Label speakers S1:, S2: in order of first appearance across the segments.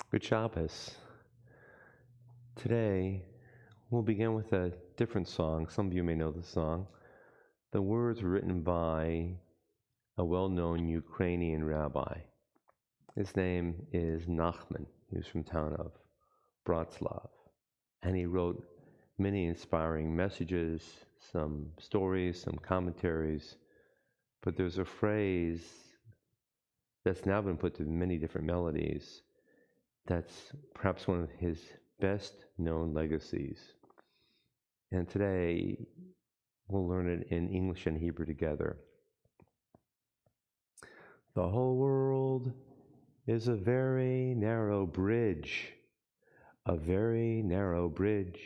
S1: Good Shabbos. Today, we'll begin with a different song. Some of you may know the song. The words were written by a well-known Ukrainian rabbi. His name is Nachman. He was from the town of Bratslav. And he wrote many inspiring messages, some stories, some commentaries. But there's a phrase that's now been put to many different melodies that's perhaps one of his best known legacies. And today we'll learn it in English and Hebrew together. The whole world is a very narrow bridge, a very narrow bridge,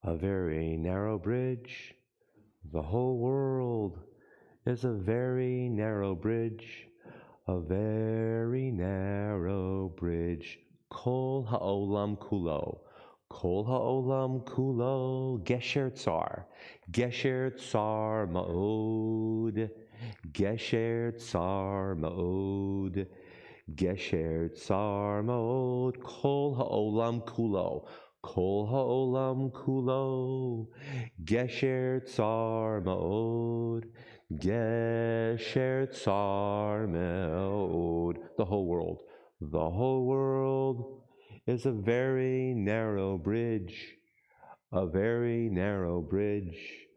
S1: a very narrow bridge. The whole world is a very narrow bridge, a very narrow bridge. Kol ha'olam kulo. Kol ha'olam kulo. Gesher tsar. Gesher tsar ma'od. Gesher tsar ma'od. Gesher tsar ma'od. Kol ha'olam kulo. Kol ha'olam kulo. Gesher tsar ma'od. Gesher tsar me'od. The whole world. The whole world is a very narrow bridge, a very narrow bridge,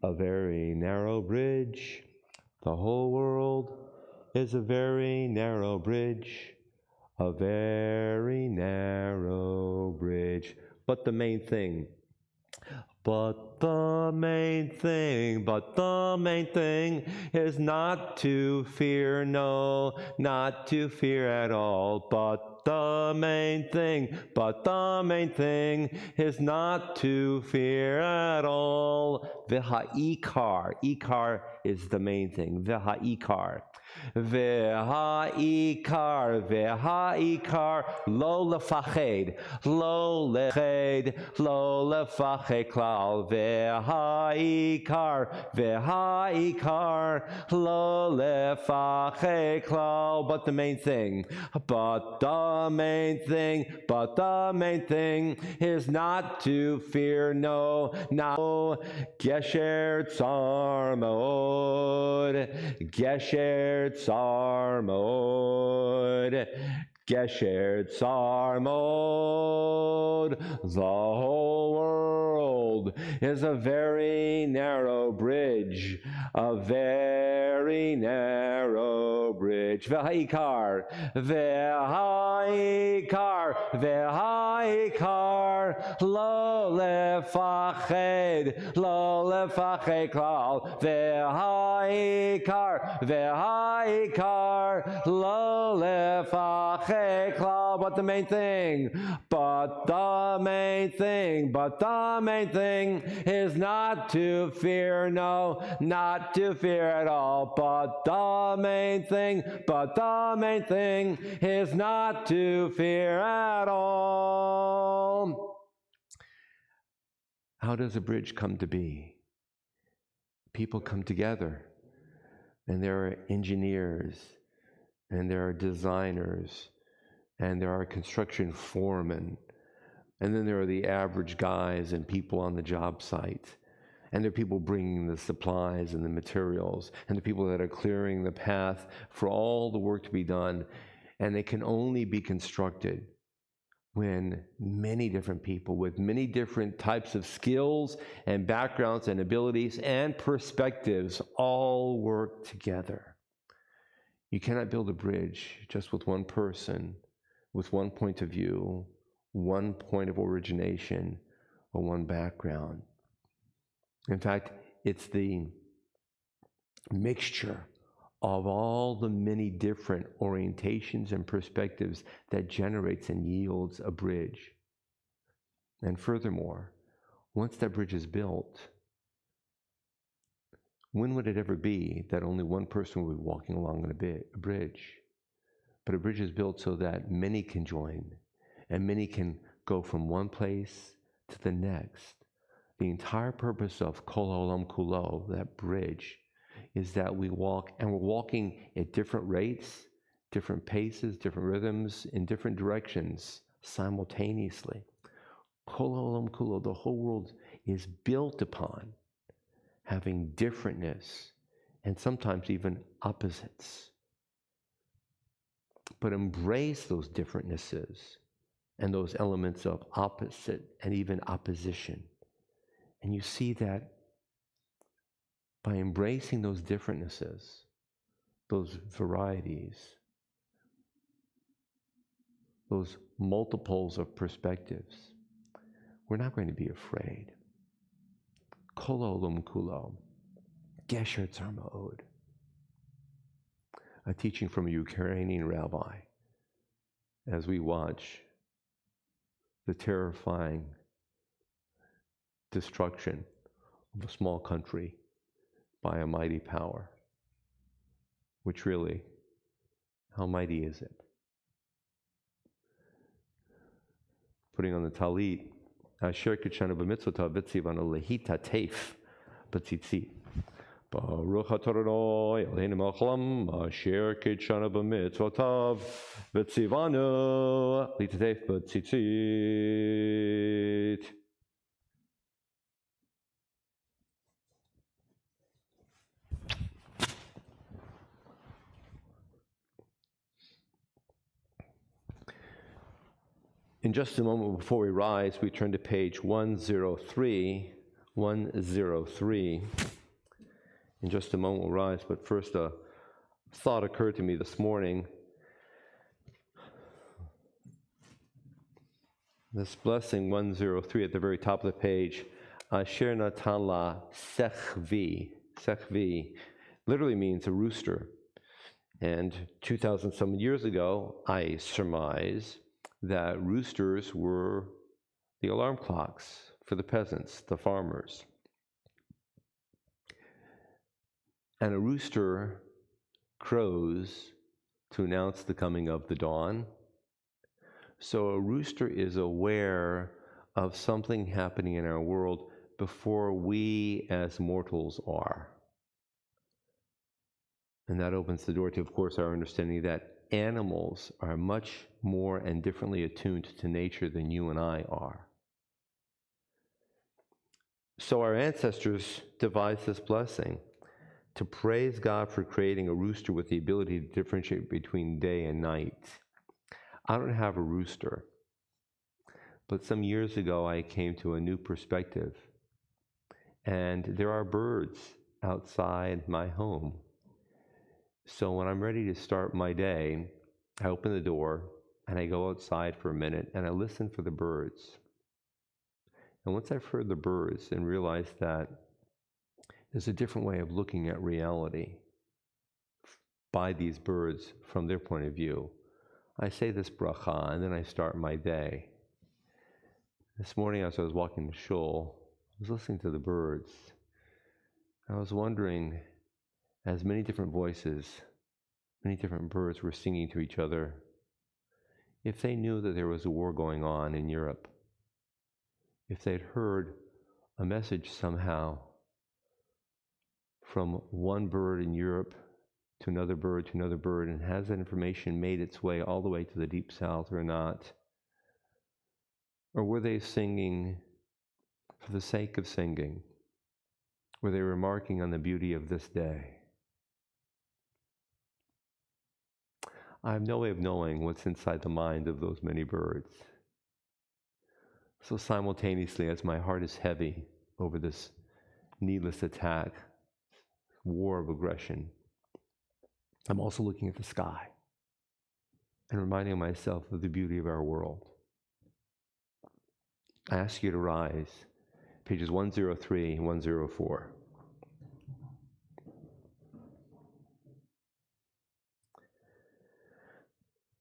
S1: a very narrow bridge. The whole world is a very narrow bridge, a very narrow bridge. But the main thing, but the main thing is not to fear, no, not to fear at all. But the main thing is not to fear at all. V'ha'ikar, ikar is the main thing, v'ha'ikar. V'ha'ikar, lo lefached, lo lefached klal. V'ha'ikar, lo lefached klal. But the main thing is not to fear, no, not. Gesher tsar me'od, Gesher tsar me'od, Gesher tsar me'od. The whole world is a very narrow bridge, a very narrow bridge. V'ha'ikar, lo lefached klal. V'ha'ikar, lo lefached klal. But the main thing is not to fear, no, not to fear at all. But the main thing is not to fear at all. How does a bridge come to be? People come together, and there are engineers, and there are designers, and there are construction foremen, and then there are the average guys and people on the job site, and there are people bringing the supplies and the materials, and the people that are clearing the path for all the work to be done, and they can only be constructed when many different people with many different types of skills and backgrounds and abilities and perspectives all work together. You cannot build a bridge just with one person, with one point of view, one point of origination, or one background. In fact, it's the mixture of all the many different orientations and perspectives that generates and yields a bridge. And furthermore, once that bridge is built, when would it ever be that only one person would be walking along on a bridge? But a bridge is built so that many can join, and many can go from one place to the next. The entire purpose of Kol Olam Kulo, that bridge, is that we walk, and we're walking at different rates, different paces, different rhythms, in different directions simultaneously. Kol olam kulo, the whole world is built upon having differentness and sometimes even opposites. But embrace those differentnesses and those elements of opposite and even opposition. And you see that by embracing those differentnesses, those varieties, those multiples of perspectives, we're not going to be afraid. Kol olam kulo, gesher tzar ma'od. A teaching from a Ukrainian rabbi as we watch the terrifying destruction of a small country by a mighty power, which really, how mighty is it? Putting on the talit, Asher kitshanu b'mitzvotav v'tzivanu lehita teif b'tzitzit. Baruch Adonai Eloheinu melech haolam asher kitshanu b'mitzvotav v'tzivanu lehita teif b'tzitzit. In just a moment before we rise, we turn to page 103. 103. In just a moment we'll rise, but first a thought occurred to me this morning. This blessing 103 at the very top of the page, Asher natan la sechvi. Sechvi literally means a rooster. And 2,000 some years ago, I surmise that roosters were the alarm clocks for the peasants, the farmers. And a rooster crows to announce the coming of the dawn. So a rooster is aware of something happening in our world before we as mortals are. And that opens the door to, of course, our understanding that animals are much more and differently attuned to nature than you and I are. So our ancestors devised this blessing to praise God for creating a rooster with the ability to differentiate between day and night. I don't have a rooster, but some years ago I came to a new perspective, and there are birds outside my home. So when I'm ready to start my day, I open the door and I go outside for a minute and I listen for the birds. And once I've heard the birds and realized that there's a different way of looking at reality by these birds from their point of view, I say this bracha and then I start my day. This morning as I was walking to shul, I was listening to the birds. I was wondering, as many different voices, many different birds were singing to each other, if they knew that there was a war going on in Europe, if they'd heard a message somehow from one bird in Europe to another bird, and has that information made its way all the way to the deep south or not? Or were they singing for the sake of singing? Were they remarking on the beauty of this day? I have no way of knowing what's inside the mind of those many birds. So simultaneously, as my heart is heavy over this needless attack, war of aggression, I'm also looking at the sky and reminding myself of the beauty of our world. I ask you to rise, pages 103 and 104.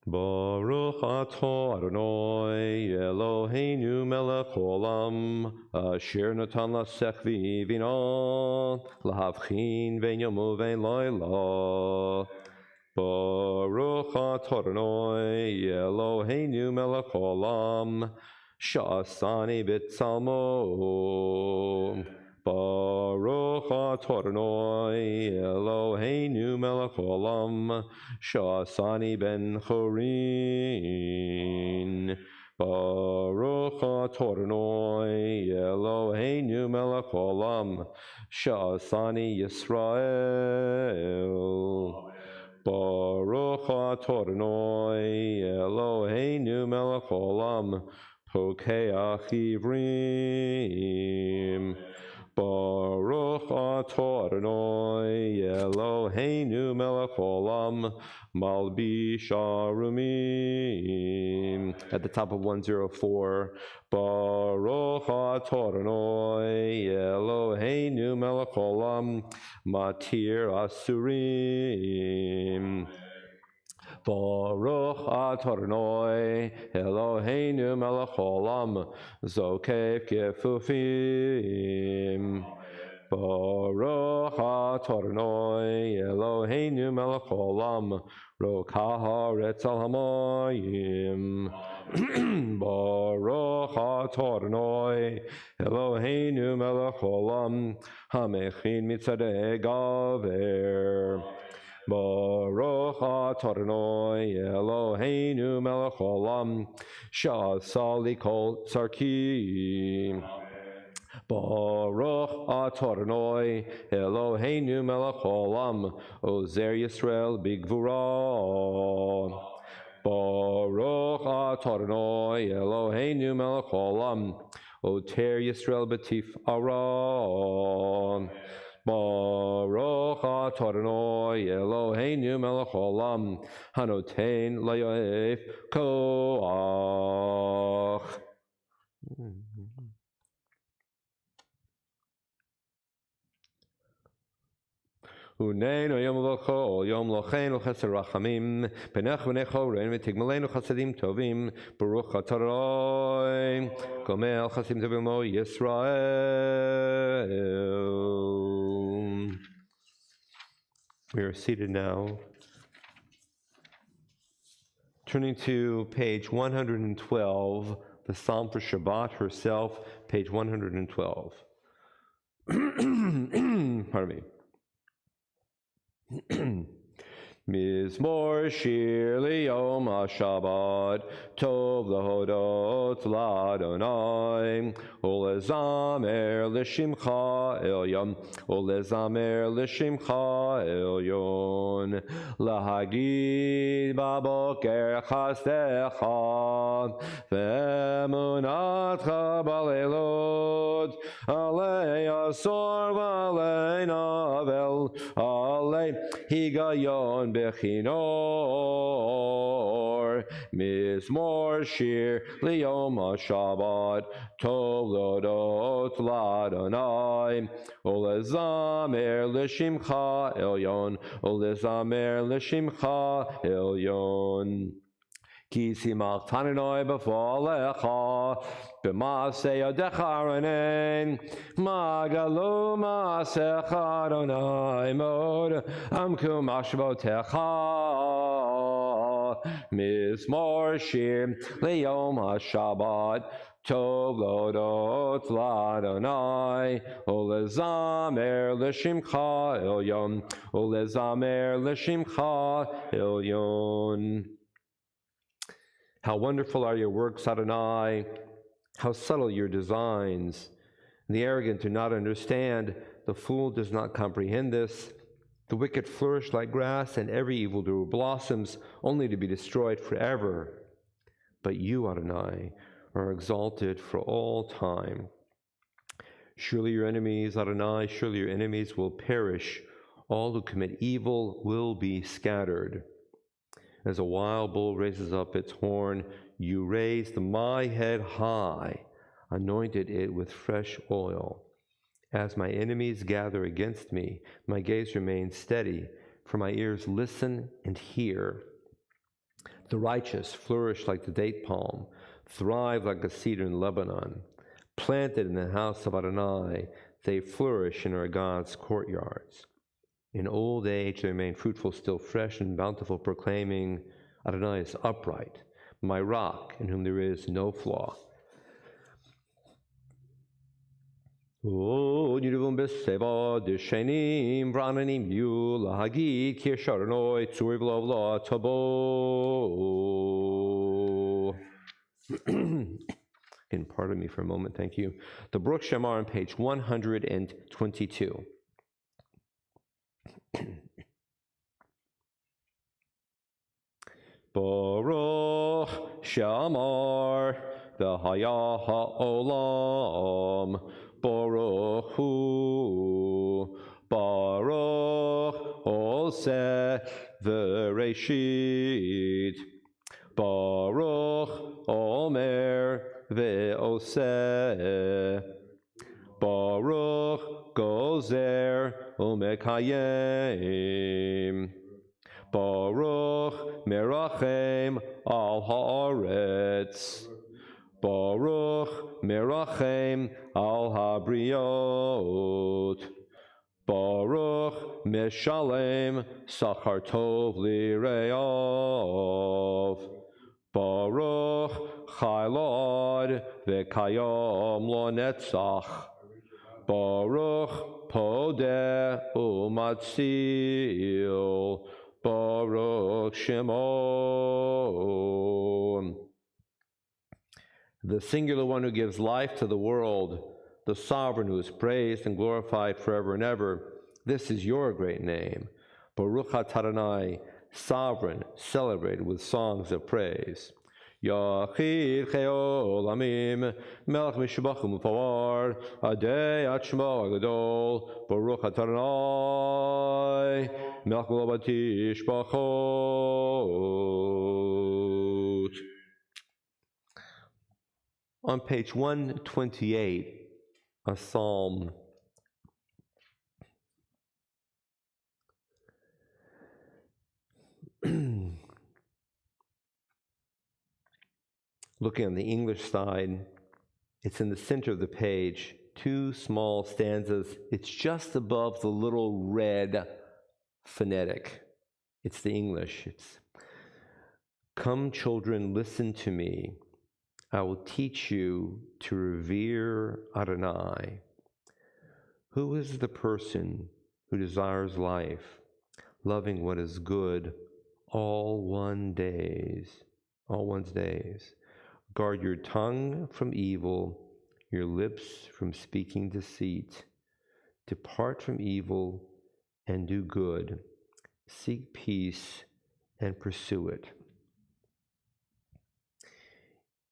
S1: Baruch atah Adonai Eloheinu melech haolam asher natan lasech v'bina lahavchin vein yom uvein laila. Baruch atah Adonai Eloheinu melech haolam sha'asani b'tzalmo Baruch atah Adonai Eloheinu melech haolam sha'asani ben chorin. Baruch atah Adonai Eloheinu melech haolam sha'asani Yisrael. Baruch atah Adonai Eloheinu melech haolam pokeach ivrim. Baruch atah Adonai Eloheinu melech haolam malbish arumim. At the top of 104, Baruch atah Adonai Eloheinu melech haolam matir asurim. Baruch atah Adonai Eloheinu melech haolam zokef kefufim. Baruch atah Adonai Eloheinu melech haolam rokah haaretz al hamayim. Baruch atah Adonai Eloheinu melech haolam hamechin mitzadei gaver. Baruch atah Adonai Eloheinu melech haolam sha'asa li kol tzarki. Baruch atah Adonai Eloheinu melech haolam ozer Yisrael bigvura. Baruch atah Adonai Eloheinu melech haolam oter Yisrael b'tif'ara. Baruch atah Adonai Eloheinu melech haolam hanoten layoef koach. Uneinu yom v'chol yom locheinu chesed rachamim penech v'nei chorein v'tigmalenu chasedim tovim baruch atah Adonai gomel chasedim tovim lo Yisrael. We are seated now. Turning to page 112, the Psalm for Shabbat herself, page 112. Pardon me. Mizmor shir liyom HaShabbat tov lahodot l'Adonai ulezamer l'shimcha elyon ulezamer l'shimcha elyon lahagid baboker chasdecha ve'emunatcha balelot alei asor v'alei navel alei higayon bechinor mizmor shir liyom HaShabbat tov lodot l'Adonai ulezamer l'shimcha elyon ulezamer l'shimcha elyon. Ki simach tananoi b'folecha b'maaseh yadecha aronen magalu maasecha Adonai mod amku mashvotecha mizmor shir liyom HaShabbat tov lodot l'Adonai ulezamer l'shimcha elyon ulezamer l'shimcha elyon. How wonderful are your works, Adonai! How subtle your designs! The arrogant do not understand. The fool does not comprehend this. The wicked flourish like grass, and every evildoer blossoms, only to be destroyed forever. But you, Adonai, are exalted for all time. Surely your enemies, Adonai, surely your enemies will perish. All who commit evil will be scattered. As a wild bull raises up its horn, you raised my head high, anointed it with fresh oil. As my enemies gather against me, my gaze remains steady, for my ears listen and hear. The righteous flourish like the date palm, thrive like the cedar in Lebanon. Planted in the house of Adonai, they flourish in our God's courtyards. In old age they remain fruitful, still fresh and bountiful, proclaiming, Adonai is upright, my rock in whom there is no flaw. O nirvum beseva deshenim vrananim yu lahagid kirsharanoi tzuriv lovla tabo. And pardon me for a moment, thank you. The Baruch Shemar on page 122. Baruch Shamar v'haya ha'olam Baruch Hu Baruch Oseh v'Reshit Baruch Omer v'Oseh Baruch Gozer u'Mekayim Baruch Merachem al haaretz. Baruch Merachem al habriot. Baruch Meshalem Sachar Tov Lireav. Baruch Chaylod Vekayom Lo Netzach. Baruch Podeh Umatzil. Baruch Shemo. The singular one who gives life to the world, the sovereign who is praised and glorified forever and ever. This is your great name. Baruch Adonai, sovereign, celebrated with songs of praise. Yachid Cheolamim, Melech Mishbachim Ufawar, Adei Atshmo Agadol, Baruch Adonai, Melech Lobatish Bachot. On page 128, a psalm. Looking on the English side, it's in the center of the page, 2 small stanzas. It's just above the little red phonetic. It's the English. It's, "Come, children, listen to me. I will teach you to revere Adonai. Who is the person who desires life, loving what is good all one's days? Guard your tongue from evil, your lips from speaking deceit. Depart from evil and do good. Seek peace and pursue it."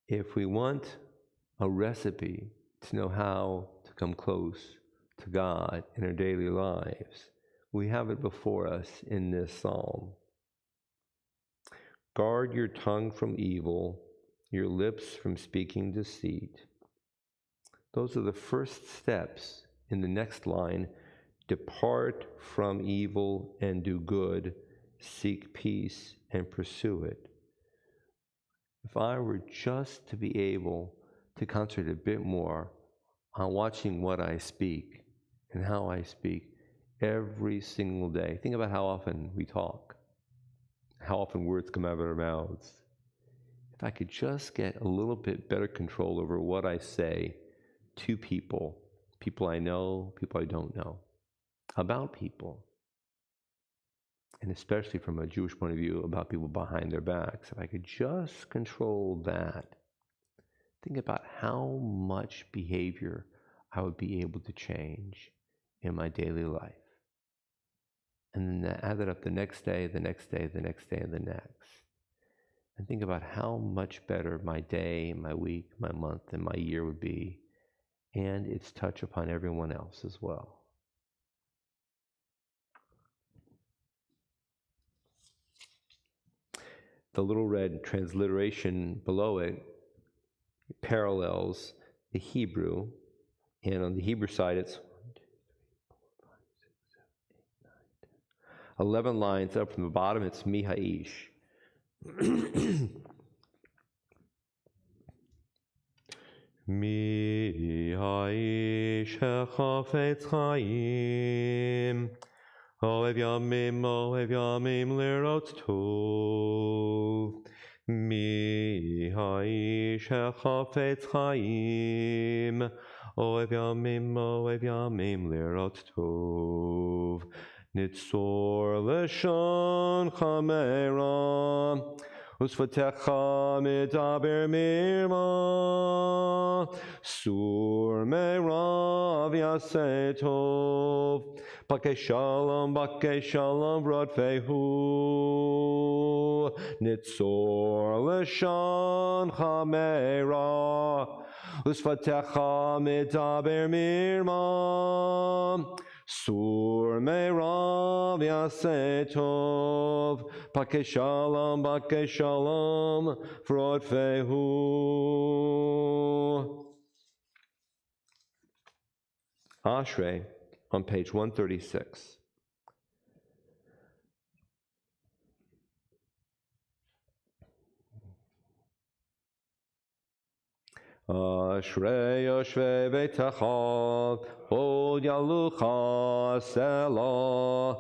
S1: If we want a recipe to know how to come close to God in our daily lives, we have it before us in this psalm. Guard your tongue from evil, your lips from speaking deceit. Those are the first steps in the next line. Depart from evil and do good, seek peace and pursue it. If I were just to be able to concentrate a bit more on watching what I speak and how I speak every single day. Think about how often we talk, how often words come out of our mouths. If I could just get a little bit better control over what I say to people, people I know, people I don't know, about people, and especially from a Jewish point of view, about people behind their backs. If I could just control that, think about how much behavior I would be able to change in my daily life. And then add it up the next day, the next day, the next day, and the next. And think about how much better my day, my week, my month, and my year would be, and its touch upon everyone else as well. The little red transliteration below it parallels the Hebrew, and on the Hebrew side it's 11 lines up from the bottom. It's Mi Ha'ish. Mi Ha'ish hechafetz chaim Ohev yamim lirot tov. Mi ha'ish hechafetz chaim Oev yamim lirot tov. Nitzor l'shon chamera. Usvatecha medaber mirma. Sur me'rav yaseh tov. Bakei shalom rodfehu. Nitzor l'shon chamera. Usvatecha medaber mirma. Sur me'rav yaseh tov. Bakei shalom rodfehu. Ashrei on page 136. Ashrei yoshvei beitecha od yalucha selah.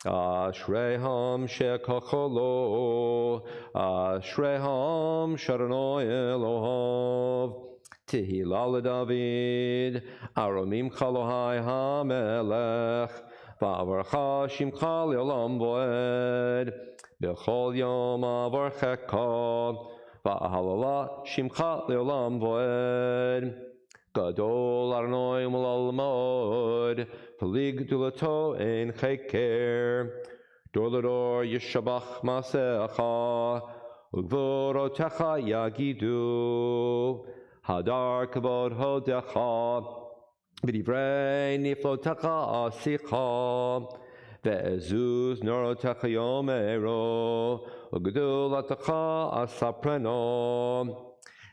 S1: Ashreham shekacholo. Ashreham sharanoi Elohav. Tehillah LeDavid, Aromim Chalohai HaMelech, Va'avarcha Shimcha Le'olam Voed, B'chol Yom Avarchecha, Va'ahalala Shimcha Le'olam Voed, Gadol Adonai U'Malal Mod, Pelig Dulato Ein Cheker, Dor L'Dor Yishabach Masecha, Ugvorotecha Yagidu, Hadar kavod hodecha, v'divrei niflotecha asicha, ve'ezuz norotecha yomero, u'gedulatcha asapreno,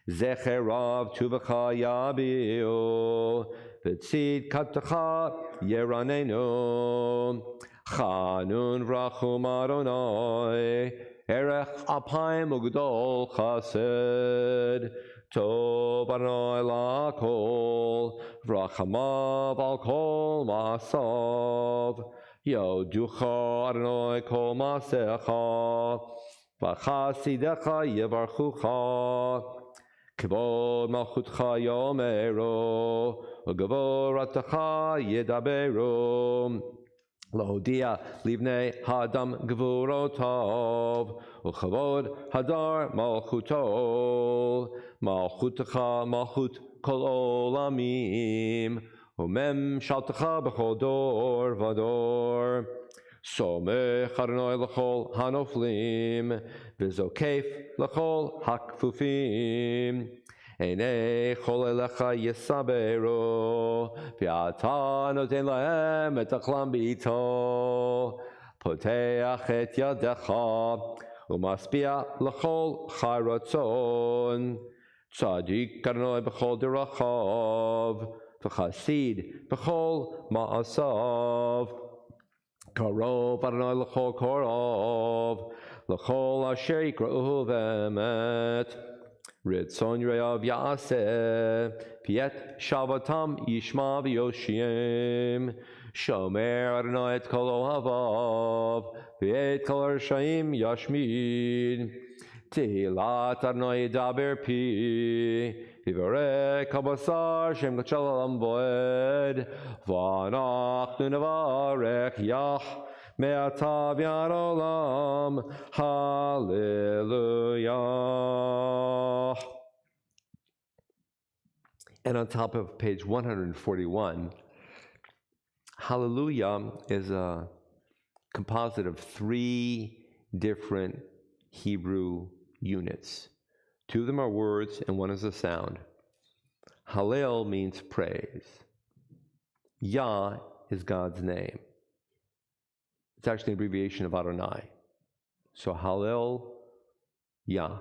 S1: zecherav tuvacha yabiu, v'tzid katcha yeranenu, chanun vrachum Adonai, erech apayim ugdol chased, Tov Adonai lakol, v'rachamav al kol masav. Yoducha Adonai kol masecha, v'chasidecha yevarchucha. Kavod malchutcha yomero, u'gavoratecha yedaberu. Lahodia livnei hadam gvurotov, uchavod hadar malchuto, malchutecha malchut kol olamim, umem shaltecha b'chol dor vador. Somech Adonai l'chol hanoflim, v'zokef l'chol hakfufim. Einei chol elecha yesaberu, v'ata noten lahem et achlam b'ito. Poteach et yadecha, u'maspia l'chol charatzon. Tzadik Adonai b'chol derachav, v'chasid b'chol ma'asav. Karov Adonai l'chol korov, l'chol asher yikra'uhu v'emet. Ritzon Re'av Ya'aseh, Piet Shabbatam Yishma V'Yoshiem, Shomer Adonai et kol ohavav, V'et kol Rishayim Yashmid. Tehillat Adonai Yidaber Pi, V'varek Habasar Shem Gachal Olam Voed, V'anachnu Nevarech Yah, Me'ata v'yad olam, hallelujah. And on top of page 141, hallelujah is a composite of 3 different Hebrew units. 2 of them are words and 1 is a sound. Hallel means praise. Yah is God's name. It's actually an abbreviation of Adonai. So Hallel, Yah.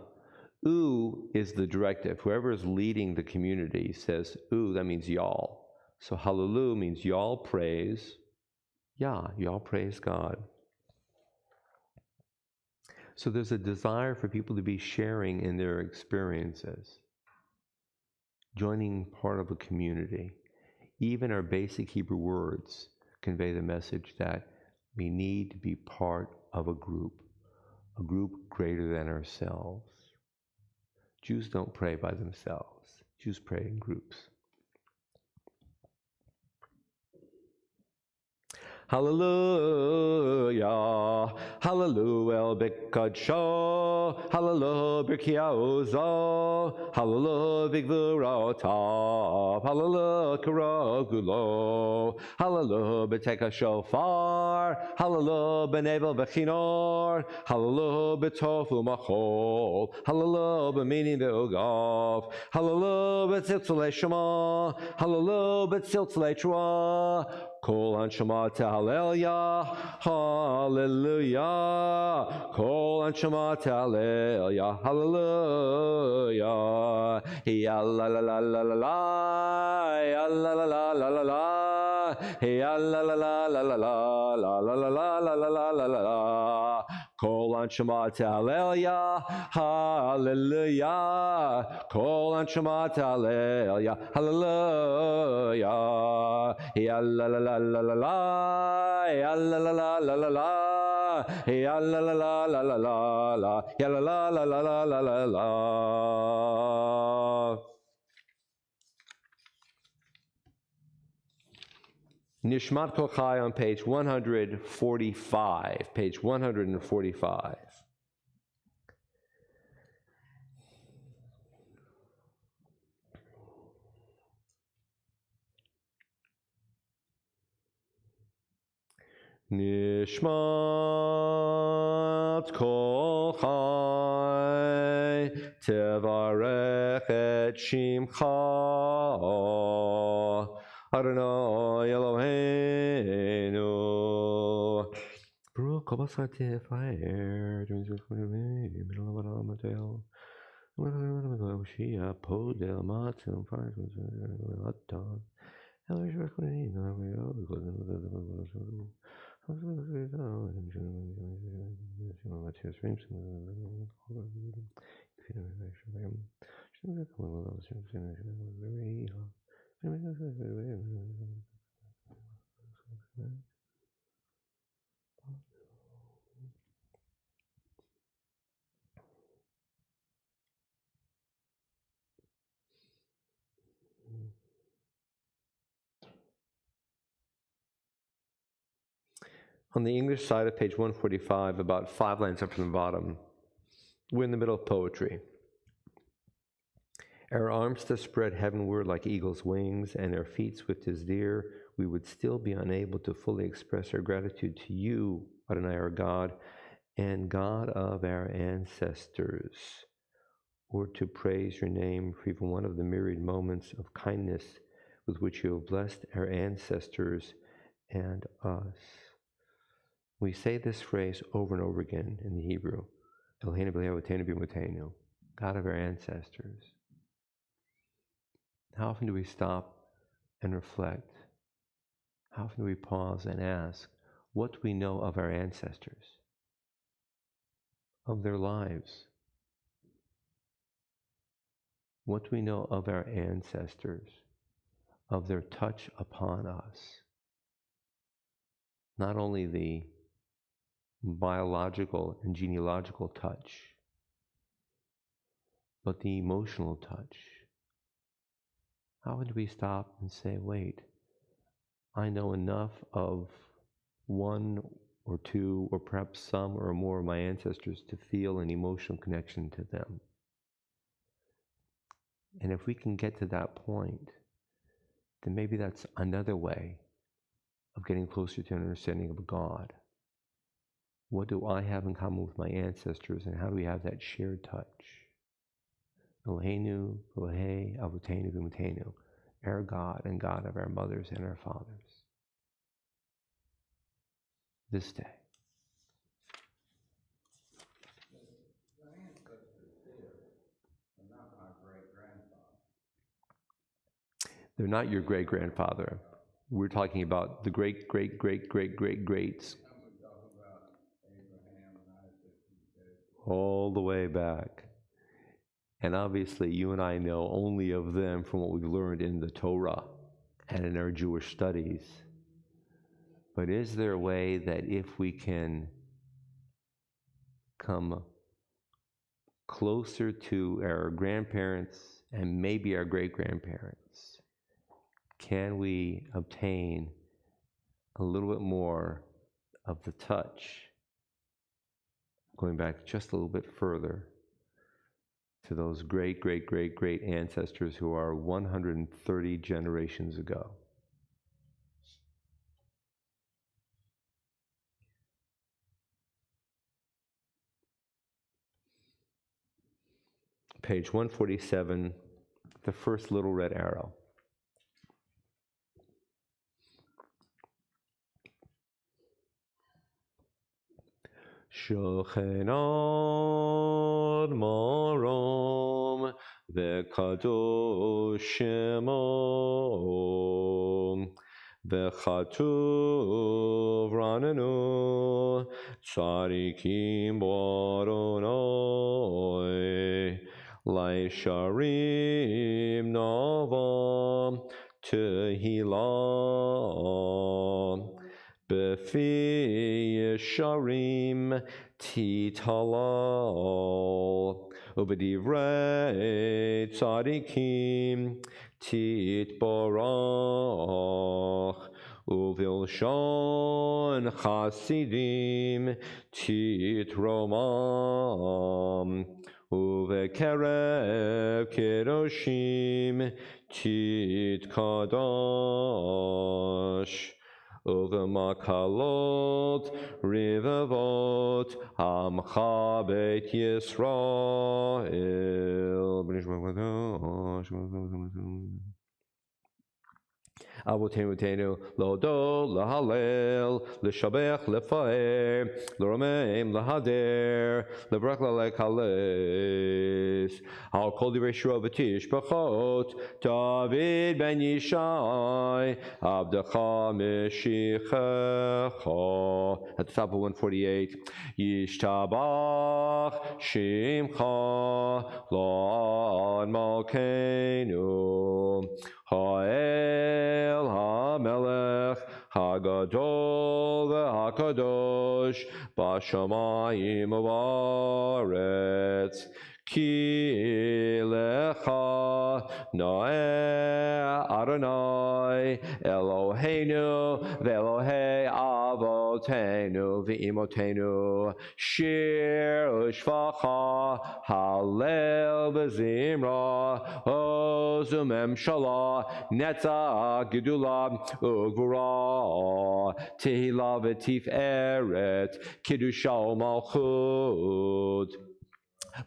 S1: U is the directive. Whoever is leading the community says, that means y'all. So Hallelu means y'all praise Yah, y'all praise God. So there's a desire for people to be sharing in their experiences, joining part of a community. Even our basic Hebrew words convey the message that we need to be part of a group greater than ourselves. Jews don't pray by themselves. Jews pray in groups. Hallelujah. Hallelujah el bikadsho. Hallelujah birkiaozo. Hallelujah vigvurotav. Hallelujah karagulo. Hallelujah beteka shofar. Hallelujah benevel bechinor. Hallelujah betofu machol. Hallelujah b'mini ve'ogav. Hallelujah betziltzulei shema. Hallelujah betziltzulei trua. Kol anshama tehalelia, hallelujah. Kol anshama tehalelia, hallelujah. Ya la la la la la la, ya la la la la la la, ya la la la la la la, la la la la la la la la la. Kol anshama tehalelia, hallelujah. Kol anshama tehalelia, hallelujah. Ya la la la la la la, ya la la la la la la, ya la la la la la la la, ya la la la la la la la la. Nishmat Kol Chai on page 145. Page 145. Nishmat Kol Chai Tevarech et Shimcha Adonai Eloheinu Baruch Kol Basar Tefaer Middle of Amatel Shia Podel Matzim Farton On the English side of page 145, about 5 lines up from the bottom, we're in the middle of poetry. Our arms to spread heavenward like eagle's wings, and our feet swift as deer, we would still be unable to fully express our gratitude to you, Adonai, our God, and God of our ancestors, or to praise your name for even one of the myriad moments of kindness with which you have blessed our ancestors and us. We say this phrase over and over again in the Hebrew, Eloheinu b'le'avotenu b'imotenu, God of our ancestors. How often do we stop and reflect? How often do we pause and ask, what do we know of our ancestors, of their lives? What do we know of our ancestors, of their touch upon us? Not only the biological and genealogical touch, but the emotional touch. How would we stop and say, wait, I know enough of one or two or perhaps some or more of my ancestors to feel an emotional connection to them. And if we can get to that point, then maybe that's another way of getting closer to an understanding of God. What do I have in common with my ancestors, and how do we have that shared touch? Eloheinu, Elohei, Avotenu, V'imotenu, our God and God of our mothers and our fathers. This day.
S2: The ancestors here are not my great-grandfather.
S1: They're not your great-grandfather. We're talking about the great-great-great-great-great-greats.
S2: And we're talking about Abraham and Isaac and Jacob.
S1: All the way back. And obviously you and I know only of them from what we've learned in the Torah and in our Jewish studies. But is there a way that if we can come closer to our grandparents and maybe our great-grandparents, can we obtain a little bit more of the touch, going back just a little bit further to those great, great, great, great ancestors who are 130 generations ago. Page 147, the first little red arrow. Shochenad marom vekadosh shemo vechatuv ranenu tzadikim baronoi laisharim navam tehilah Befi Yesharim Titalal Ubedivrei Tzadikim Titbarach Uvilshon Chasidim Titromam Uvekerev Kedoshim Titkadash Uvemakalot Rivavot Amcha Beit Yisrael Avotenu Lodo Lahalel Lishabech Lefaer Lorameim Lahader Lebrach Lalekales Al Kol Divrei Shua V'Tish B'chot David Ben Yishai Abdecha Meshichecha at the top of 148 Yishtabach Shimcha La'ad Malkeinu Ha'el HaMelech HaGadol VeHaKadosh B'Shamayim U'Ba'aretz Ki Lecha Noeh Adonai Eloheinu Ve'Elohei Avotenu Ve'imotenu Shir U'Shvacha Halel V'Zimra Ozumem Shala Netzach Gedula Ugvura Tehila V'Tiferet Kiddusha U'Malchut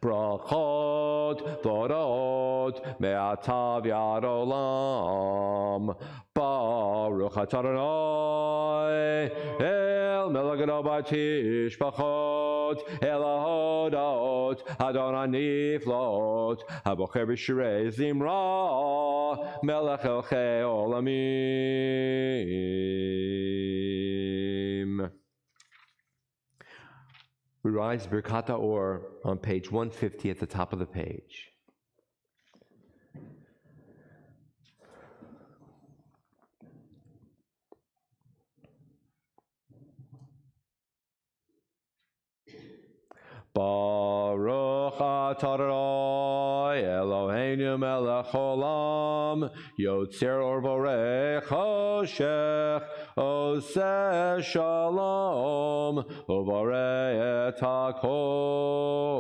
S1: Brachot Vorot Me'atav Yad Olam Baruch Atah Adonai El Melech Gadol B'Tish B'chot El HaHodot Adonai Niflot HaBocher B'Shirei Zimra Melech Elchei Olamim. We rise Birkat Or on page 150 at the top of the page. Baruch atah Adonai Eloheinu melech olam Yotzer or vorech choshech Oseh shalom Uvarei et hakol.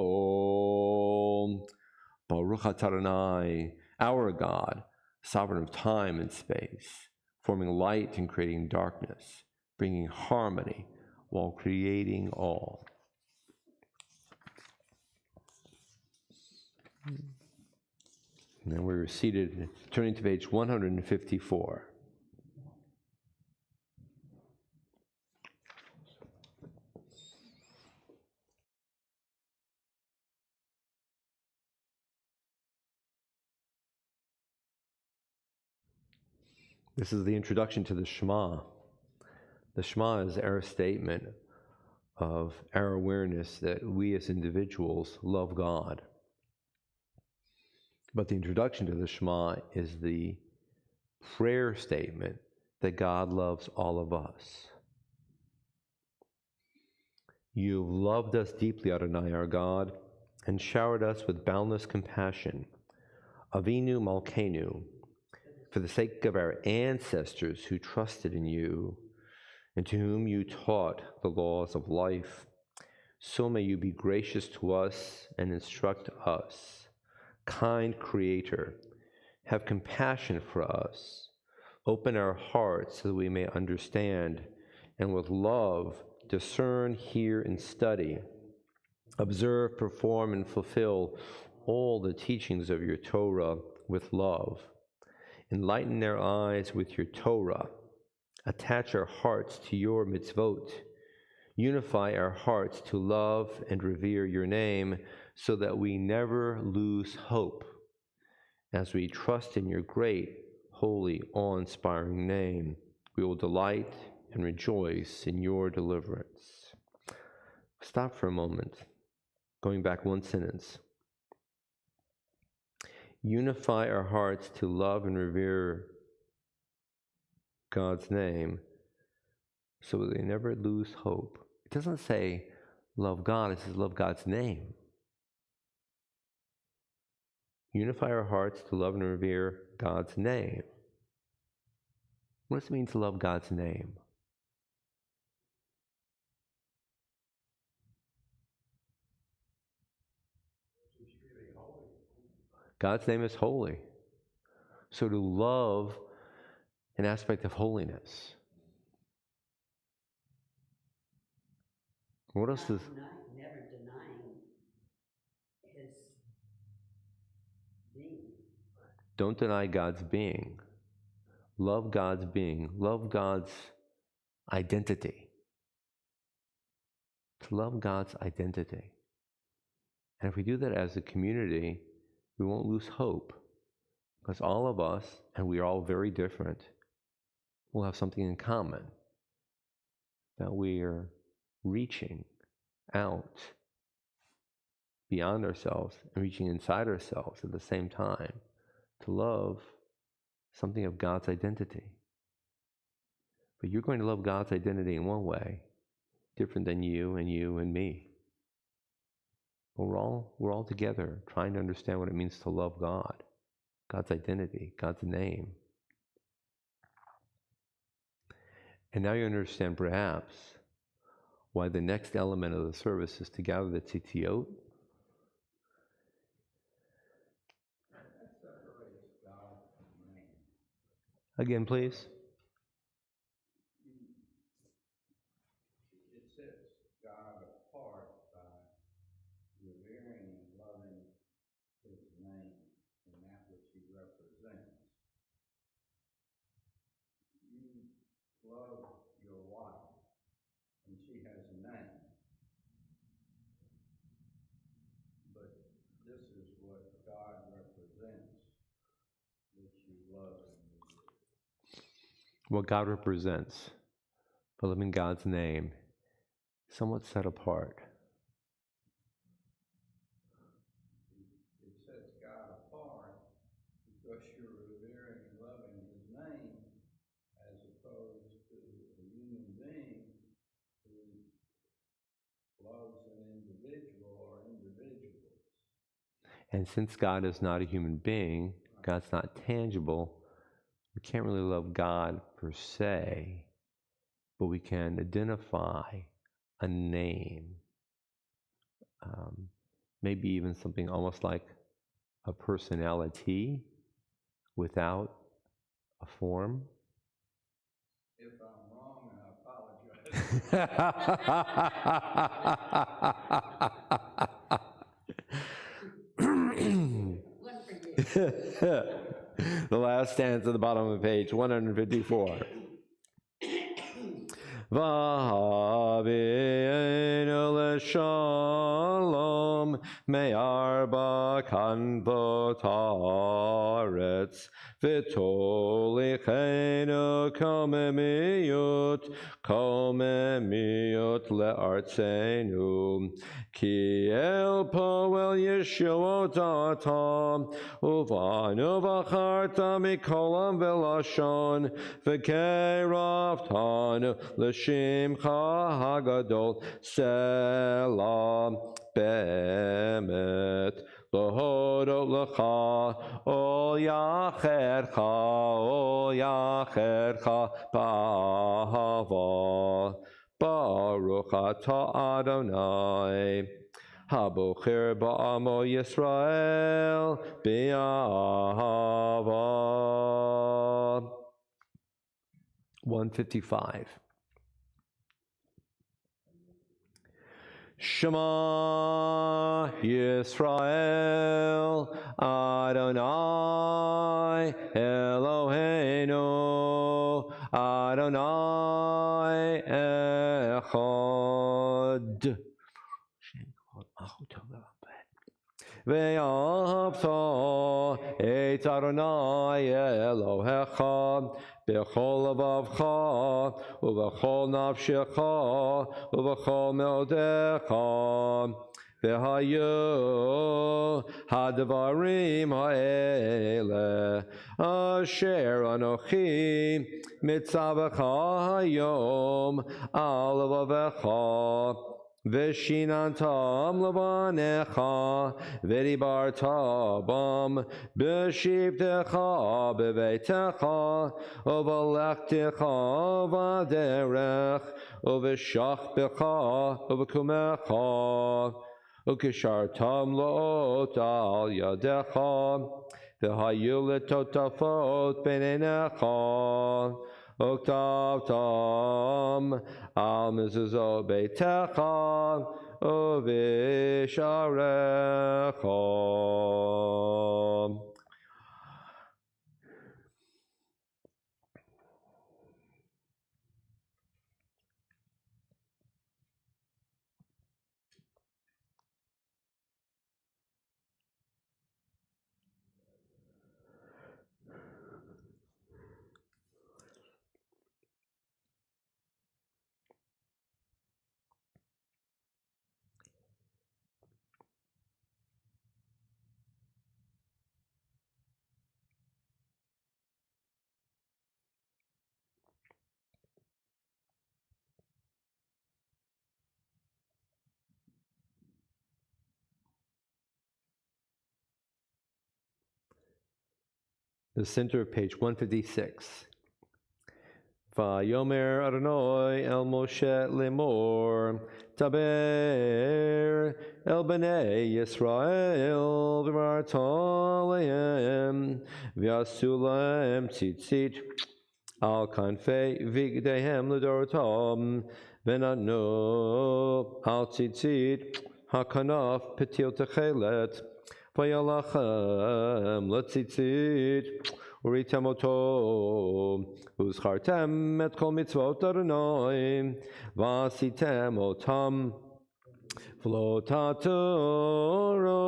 S1: Baruch atah Adonai, our God, sovereign of time and space, forming light and creating darkness, bringing harmony while creating all. And then we were seated, turning to page 154. This is the introduction to the Shema. The Shema is our statement of our awareness that we as individuals love God. But the introduction to the Shema is the prayer statement that God loves all of us. You've loved us deeply, Adonai, our God, and showered us with boundless compassion. Avinu Malkeinu, for the sake of our ancestors who trusted in you, and to whom you taught the laws of life, so may you be gracious to us and instruct us. Kind Creator, have compassion for us. Open our hearts so that we may understand, and with love discern, hear, and study. Observe, perform, and fulfill all the teachings of your Torah with love. Enlighten our eyes with your Torah. Attach our hearts to your mitzvot. Unify our hearts to love and revere your name so that we never lose hope as we trust in your great, holy, awe-inspiring name. We will delight and rejoice in your deliverance. Stop for a moment. Going back one sentence. Unify our hearts to love and revere God's name so that they never lose hope. It doesn't say love God, it says love God's name. Unify our hearts to love and revere God's name. What does it mean to love God's name? God's name is holy. So to love an aspect of holiness. What else does...
S3: Never denying his being.
S1: Don't deny God's being. Love God's being. Love God's identity. To love God's identity. And if we do that as a community, we won't lose hope. Because all of us, and we are all very different, will have something in common. That we are reaching out beyond ourselves and reaching inside ourselves at the same time to love something of God's identity. But you're going to love God's identity in one way, different than you and me. But we're all together trying to understand what it means to love God, God's identity, God's name. And now you understand perhaps why the next element of the service is to gather the tzitziot.
S2: That separates God from man.
S1: Again, please.
S2: It sets God apart by revering and loving his name and that which he represents. You love your wife, and she has a name. But this is what God represents, that you love and revere.
S1: What God represents, but living God's name, somewhat set apart.
S2: It sets God apart because you're revering and loving his name as opposed to a human being who loves an individual or individuals.
S1: And since God is not a human being, God's not tangible, we can't really love God per se, but we can identify a name, maybe even something almost like a personality without a form.
S2: If I'm wrong, I apologize.
S3: One for you.
S1: The last stanza at the bottom of page 154. V'haveinu l'shalom me'arba kanvot haaretz v'tolichenu komemiyot le'artzenu ki el poel yeshuot ata uvanu v'acharta mikolam v'lashon v'keraftanu l'shimcha hagadol selah be'emet Lahodot lecha, ol yachercha ba'ahava. Baruch atah Adonai, habocher ba'amo Yisrael be'ahava. 155. Shema Yisrael Adonai Eloheinu Adonai Echad. Ve'ahavta et Adonai Elohecha b'chol levavcha u'v'chol nafshecha u'v'chol me'odecha v'hayu hadvarim ha'ele asher anochi mitzavecha hayom al levavecha Veshinantam lavanecha, veribartabam, beshivtecha beveitecha, uvalektecha vaderech, uveshachbecha, uvekumecha, ukishartam lot al yadecha, v'hayu letotafot beinecha, Oktavtam al mezuzot beitecha uvisharecha. The center of page 156. Vayomer Adonai el Moshe lemor, Taber el bnei Yisrael v'marta lehem, v'yasu lehem tzitzit al kanfei vigdehem l'dorotam, v'natnu al tzitzit hakanaf petil techelet, v'yalachem l'tzitzit uritem oto, uzchartem et kol mitzvot Adonai, v'asitem otam, v'lo tatoro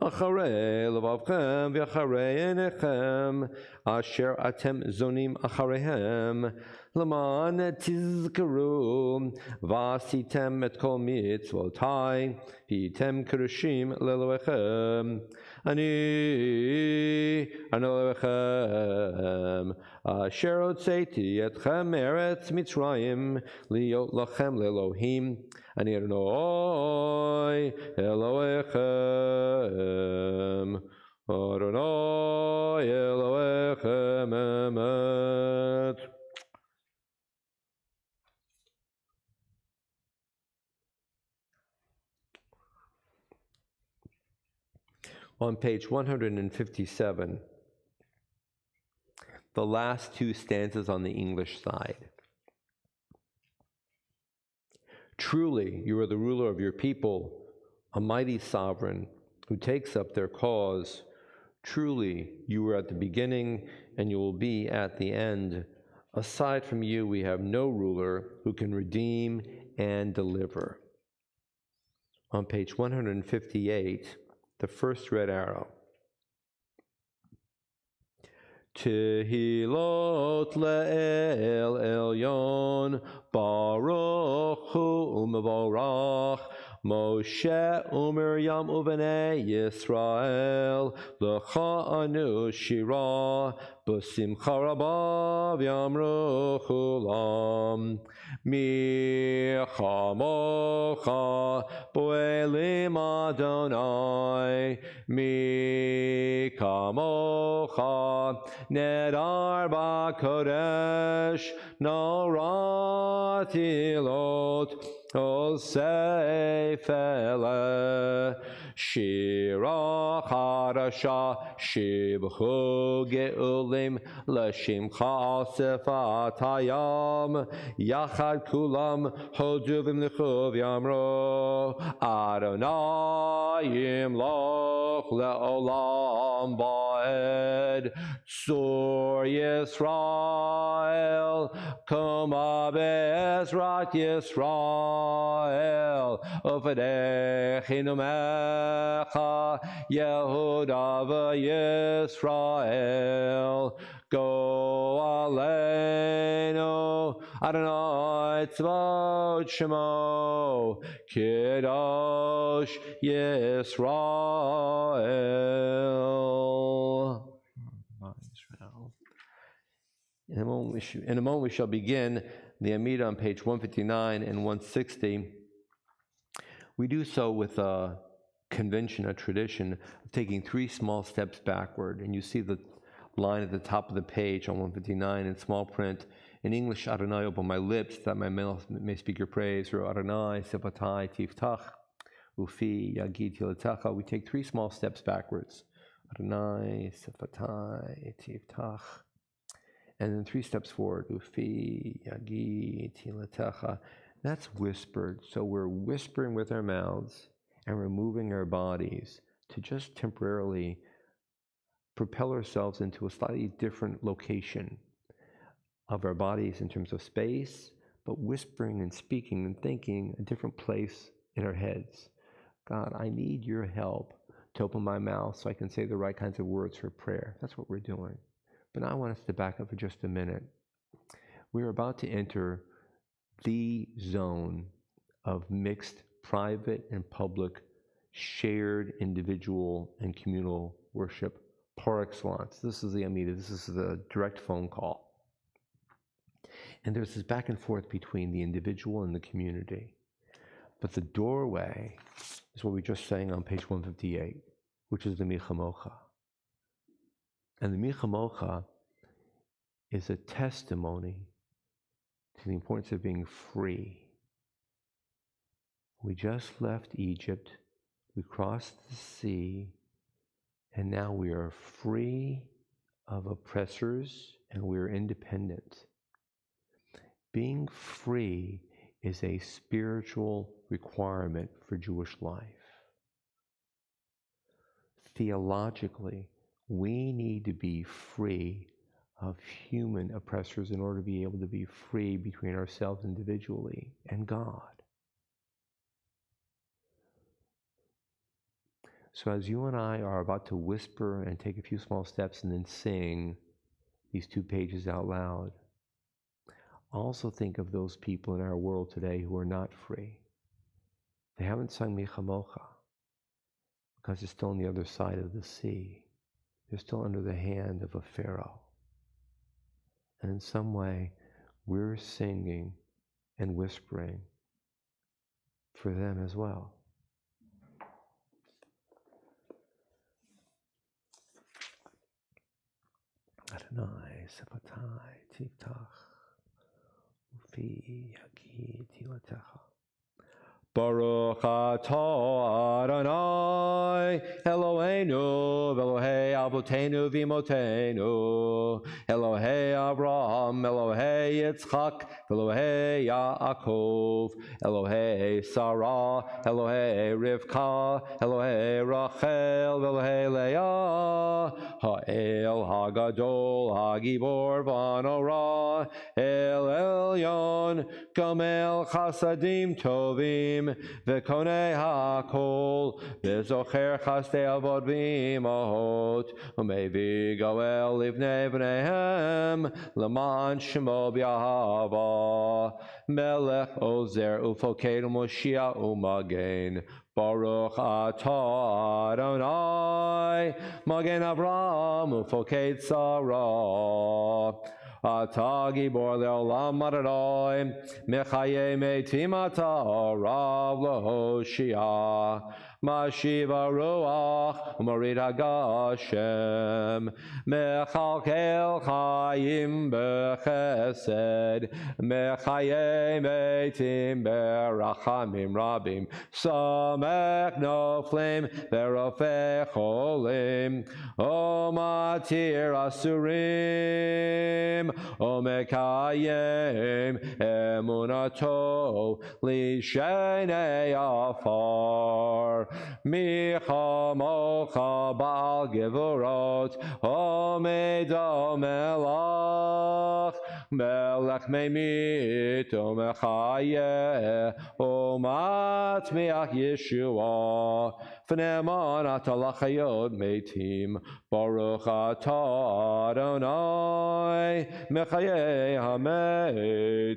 S1: acharei levavchem v'acharei einechem, asher atem zonim achareihem, l'man tizkaru, v'asitem et kol mitzvotai, v'yitem kerushim le'elohechem. Ani Elohechem, asher hotzeiti etchem eretz Mitzrayim, liot lachem le'Elohim. Ani Adonai Elohechem, Adonai Elohechem emet. On page 157, the last two stanzas on the English side. Truly, you are the ruler of your people, a mighty sovereign who takes up their cause. Truly, you were at the beginning and you will be at the end. Aside from you, we have no ruler who can redeem and deliver. On page 158, the first red arrow. Tehilot le'el elyon, baruch hu u'mevorach, Moshe u'Miriam u'Bnei Yisrael L'cha anu shira B'simcha rabba v'yamru chulam Mi chamocha Bo'elim Adonai Mi kamocha Nedar ba'kodesh Norati lot Ol seifele Shira Chadasha Shibchu Geulim L'shimcha Asifat Hayam Yachad Kulam Hoduvim L'chuv Yamro Adonai Yimloch Le'olam Ba'ed Tzur Yisrael Koma Be'ezrat Yisrael Uvadechinu Mecha Yehuda v'Yisrael Go Aleinu Adonai Tzvot Shemo Kiddush Yisrael. In a moment we shall begin the Amida on page 159 and 160. We do so with a convention, a tradition of taking 3 small steps backward. And you see the line at the top of the page on 159 in small print. In English, Adonai, open my lips that my mouth may speak your praise. Or Adonai, sepatai tiftach, ufi yagid tilatecha. We take 3 small steps backwards. Adonai, sepatai tiftach. And then 3 steps forward. Ufi yagid tilatecha. That's whispered. So we're whispering with our mouths and we're moving our bodies to just temporarily propel ourselves into a slightly different location of our bodies in terms of space, but whispering and speaking and thinking a different place in our heads. God, I need your help to open my mouth so I can say the right kinds of words for prayer. That's what we're doing. But now I want us to back up for just a minute. We're about to enter the zone of mixed private and public, shared individual and communal worship par excellence. This is the Amida. This is the direct phone call. And there's this back and forth between the individual and the community. But the doorway is what we just sang on page 158, which is the Michamocha. And the Michamocha is a testimony to the importance of being free. We just left Egypt, we crossed the sea, and now we are free of oppressors and we are independent. Being free is a spiritual requirement for Jewish life. Theologically, we need to be free of human oppressors in order to be able to be free between ourselves individually and God. So as you and I are about to whisper and take a few small steps and then sing these 2 pages out loud, also think of those people in our world today who are not free. They haven't sung Michamocha because they're still on the other side of the sea. They're still under the hand of a Pharaoh. And in some way, we're singing and whispering for them as well. Adonai, sepatai, tiftach, ufi, yagid, tilatecha. Baruch atah Adonai Eloheinu Elohei Avotenu v'Imotenu Elohei Avraham Elohei Yitzchak Elohei Yaakov Elohei Sarah Elohei Rivka Elohei Rachel Elohei Leah Ha'el Hagadol Hagibor V'Anorah El Elyon Gamel Chasadim Tovim V'konei HaKol V'zocher Chasdei Avod V'imahot U'mevi Goel Livnei V'neihem L'man Shemo B'Ahava Melech Ozer Ufoked Moshiach Umagen Baruch Atah Adonai Magen Avraham Ufoked Sarah Atah Gibor Leolam Adonai Mechaye Metim Atah Rav Lehoshia Mashiva Ruach Umarid Hagashem Mechalkel Chaim Bechesed Mechaye Metim Berachamim Rabim Samech Noflim Berofei Cholim O Matir Asurim O Mekayim Emunato Lishenei Afar Micha Mocha Baal Gevurot Omedo Melach Melech Memit O Mechaye O Matmiach Yeshua V'ne'eman Ata L'chayot Meitim Baruch Atah Adonai Mechayei HaMeitim.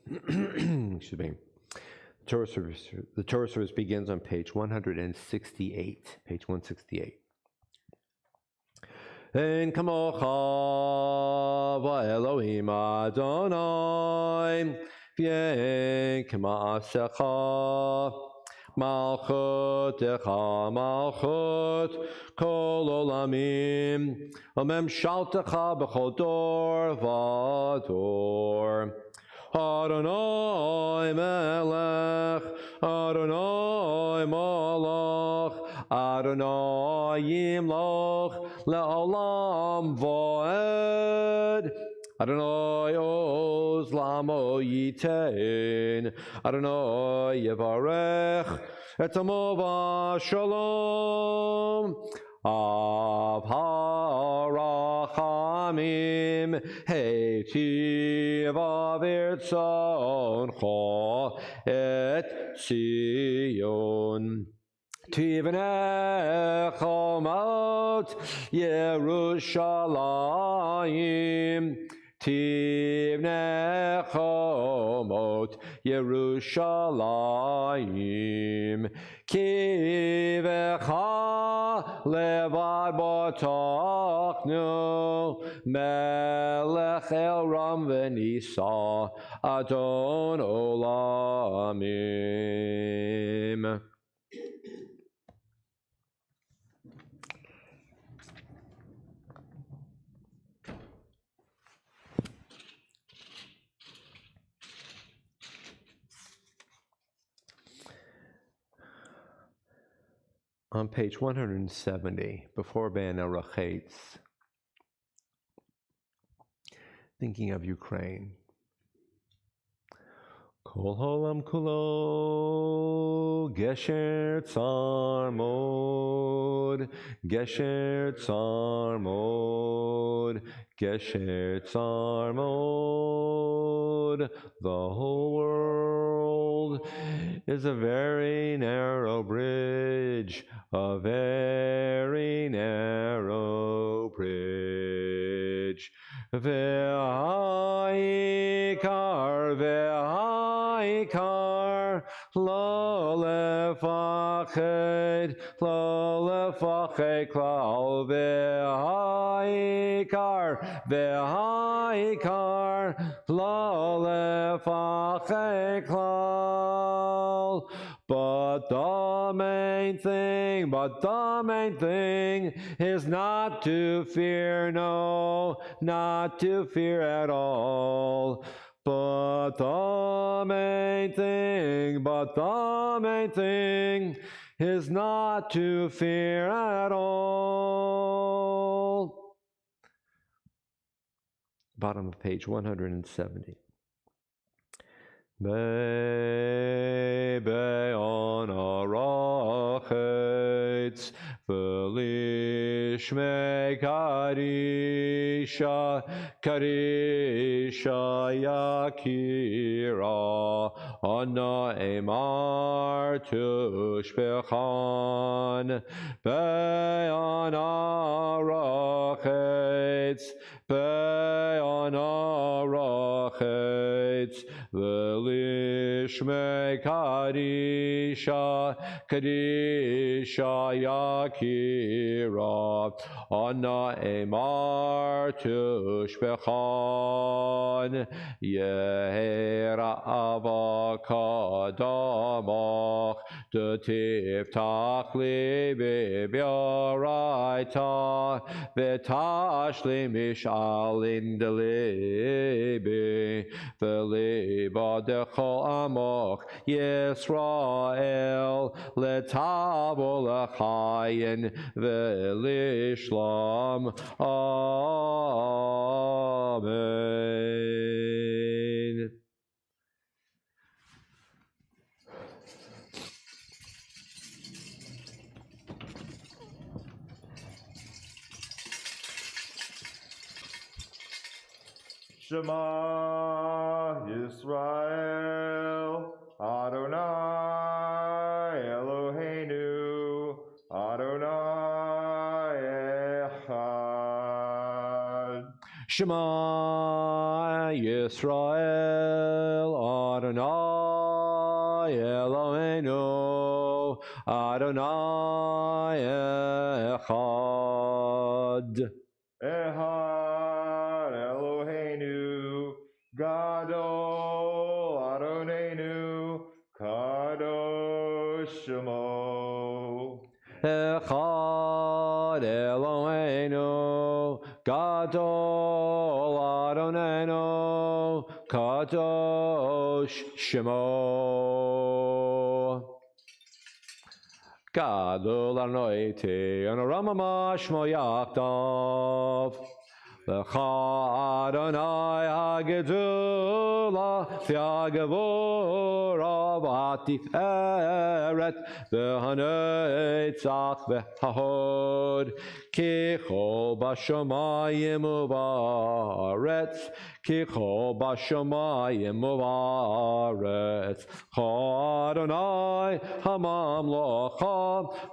S1: Excuse me. The Torah service begins on page 168. Page 168. En kamocha va'Elohim Adonai v'en k'ma'asecha malchutecha malchut kol olamim u'memshaltecha b'chol dor v'dor Adonai melech, Adonai malach, Adonai yimloch le'olam va'ed. Adonai oz lamo yitein, Adonai yevarech et amo v'shalom. Av harachamim heitiv avirtzoncho et Zion. Tivnecha mot Yerushalayim, Tivnecha mot Yerushalayim, Kivecha levad botachnu, Melech el Ram v'nisa, Adon olamim. On page 170, before Ben Arachetz, thinking of Ukraine. Kol holam kulo, gesher tsar mod, gesher tsar mod, gesher tsar mod. The whole world is a very narrow bridge, a very narrow bridge. Ve'haikar, ve'haikar, lo lefached klal. Ve'haikar, lo lefached klal. But the main thing is not to fear, no, not to fear at all. But the main thing is not to fear at all. Bottom of page 170. Be'on arachetz v'lishmei karisha yakira ana emar tushbechan. Be'on arachetz v'lishmei karisha yakira ana emar tushbechan. Yehera avakadamach tiftach libi b'yoraita v'tashli mishalin delibi v'libadecho amok Yisrael letavo l'chayin v'lishlam. Amen.
S4: Shema Yisrael, Adonai Eloheinu, Adonai Echad.
S1: Shema Yisrael, Adonai Eloheinu, Adonai Echad.
S4: Echad Eloheinu, Gadol Adonenu, Kadosh Shemo.
S1: Echad Eloheinu, Gadol Adonenu, Kadosh Shemo. Gadol Anoite Anorama Shmo Yaktav. Lecha Adonai HaGedula V'Hagevura V'Hatiferet V'Hanetzach V'Hahod Kichol Bashamayim Uvaretz Kichol Bashamayim Uvaretz Adonai Hamamlocha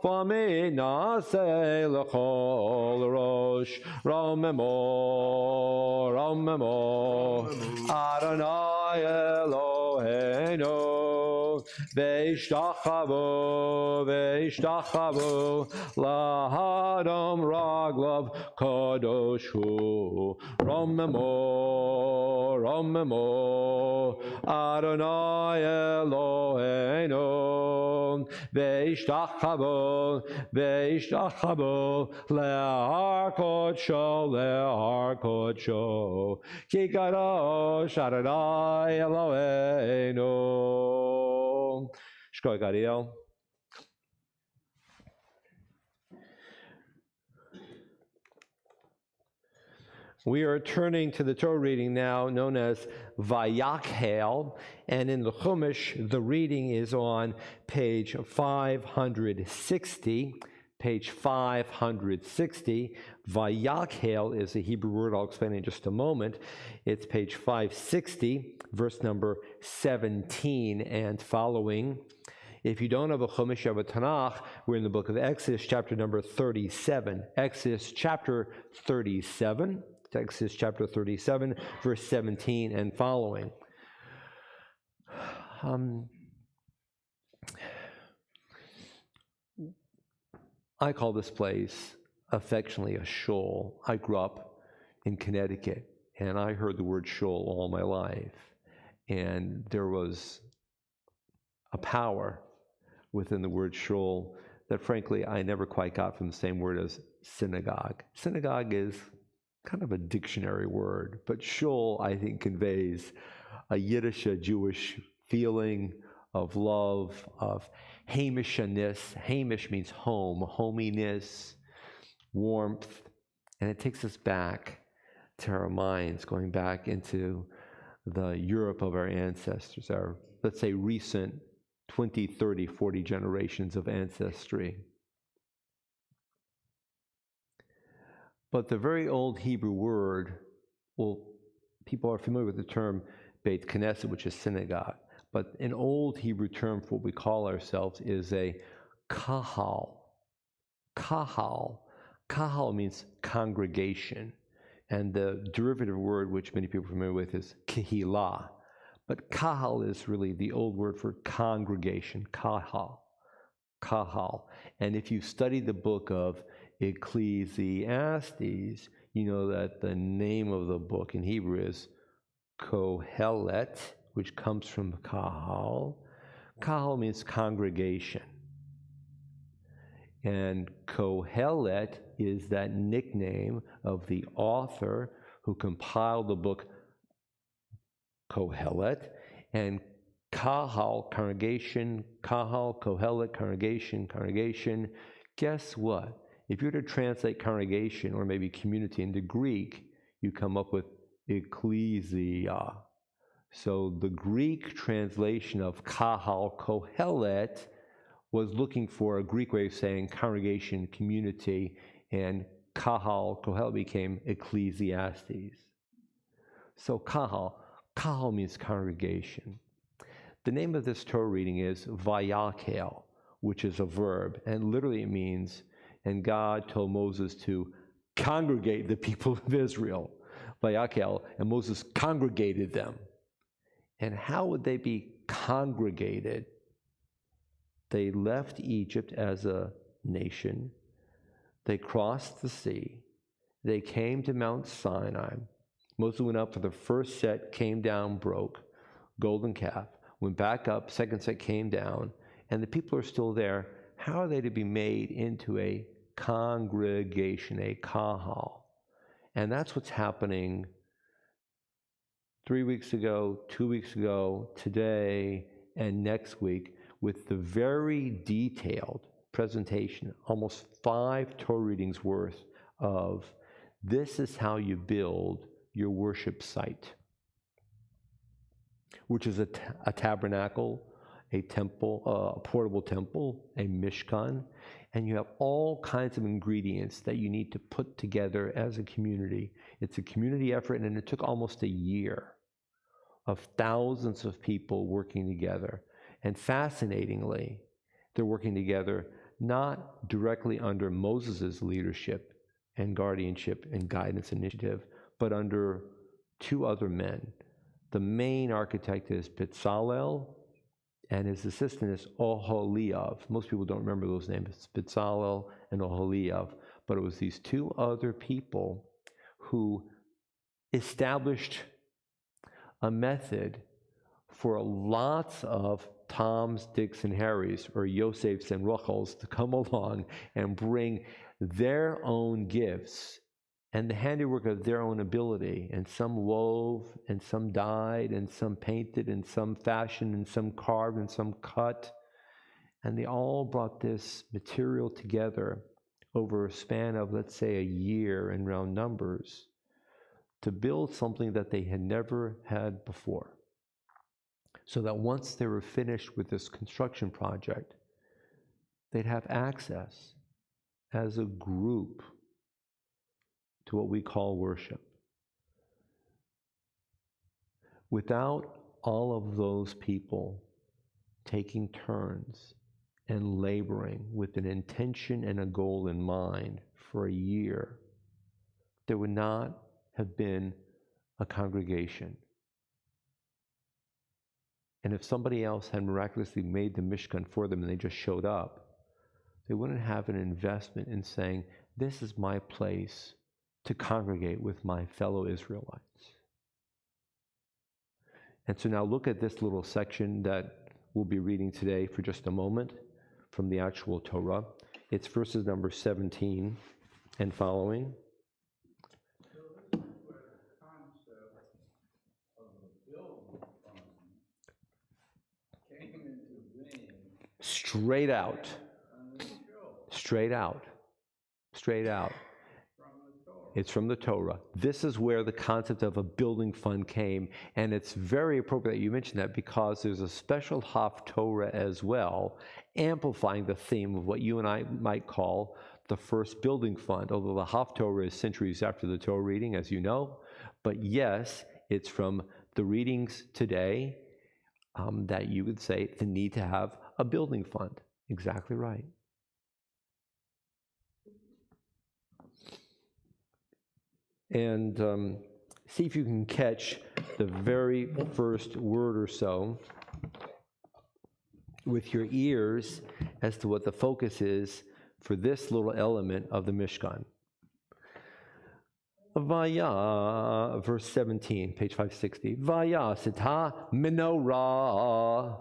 S1: V'Minaseh L'Chol Rosh Ramemo Adonai Eloheinu Veishtachavu Lahadam Raglav Kadoshu Ramemo Adonai Eloheinu Veishtachavu Lehar Kodsho Ki Kadosh Adonai Eloheinu. Shkoi Gadiel. We are turning to the Torah reading now known as Vayakhel, and in the Chumash, the reading is on page 560. Page 560. Vayakhel is a Hebrew word I'll explain in just a moment. It's page 560, verse number 17 and following. If you don't have a Chumash, you have a Tanakh. We're in the book of Exodus, chapter number 37. Exodus chapter 37, verse 17 and following. I call this place affectionately a shul. I grew up in Connecticut, and I heard the word shul all my life. And there was a power within the word shul that, frankly, I never quite got from the same word as synagogue. Synagogue is kind of a dictionary word, but shul, I think, conveys a Yiddish, a Jewish feeling of love, of hamishness. Hamish means home, hominess, warmth, and it takes us back to our minds, going back into the Europe of our ancestors, our, let's say, recent 20, 30, 40 generations of ancestry. But the very old Hebrew word, well, people are familiar with the term Beit Knesset, which is synagogue. But an old Hebrew term for what we call ourselves is a kahal. Kahal. Kahal means congregation. And the derivative word, which many people are familiar with, is kehilah. But kahal is really the old word for congregation, kahal. Kahal. And if you study the book of Ecclesiastes, you know that the name of the book in Hebrew is Kohelet, which comes from kahal. Kahal means congregation. And Kohelet is that nickname of the author who compiled the book Kohelet. And kahal, congregation, kahal, Kohelet, congregation. Guess what? If you were to translate congregation or maybe community into Greek, you come up with ecclesia. So the Greek translation of kahal, Kohelet, was looking for a Greek way of saying congregation, community, and kahal, Kohelet became Ecclesiastes. So kahal means congregation. The name of this Torah reading is Vayakhel, which is a verb, and literally it means, and God told Moses to congregate the people of Israel. Vayakhel, and Moses congregated them. And how would they be congregated? They left Egypt as a nation. They crossed the sea. They came to Mount Sinai. Moses went up for the first set, came down, broke, golden calf, went back up, second set came down, and the people are still there. How are they to be made into a congregation, a kahal? And that's what's happening 3 weeks ago, 2 weeks ago, today, and next week with the very detailed presentation, almost 5 Torah readings worth of this is how you build your worship site, which is a tabernacle, a temple, a portable temple, a mishkan, and you have all kinds of ingredients that you need to put together as a community. It's a community effort, and it took almost a year of thousands of people working together. And fascinatingly, they're working together not directly under Moses' leadership and guardianship and guidance initiative, but under 2 other men. The main architect is Bezalel, and his assistant is Oholiav. Most people don't remember those names. It's Bezalel and Oholiav. But it was these 2 other people who established a method for lots of Toms, Dicks, and Harrys, or Yosefs and Rachels, to come along and bring their own gifts and the handiwork of their own ability. And some wove, and some dyed, and some painted, and some fashioned, and some carved, and some cut. And they all brought this material together over a span of, let's say, a year in round numbers to build something that they had never had before. So that once they were finished with this construction project, they'd have access as a group to what we call worship. Without all of those people taking turns and laboring with an intention and a goal in mind for a year, there would not have been a congregation. And if somebody else had miraculously made the Mishkan for them and they just showed up, they wouldn't have an investment in saying, this is my place to congregate with my fellow Israelites. And so now look at this little section that we'll be reading today for just a moment from the actual Torah. It's verses number 17 and following.
S2: So this is where the concept of the building fund came into being.
S1: Straight out.
S2: Unusual
S1: Straight out. Straight out.
S2: from the Torah.
S1: It's from the Torah. This is where the concept of a building fund came, and it's very appropriate that you mention that because there's a special Haftorah as well, amplifying the theme of what you and I might call the first building fund, although the Haftorah is centuries after the Torah reading, as you know. But yes, it's from the readings today that you would say the need to have a building fund. Exactly right. And see if you can catch the very first word or so with your ears as to what the focus is for this little element of the Mishkan. Vaya, verse 17, page 560. Vaya sita menorah.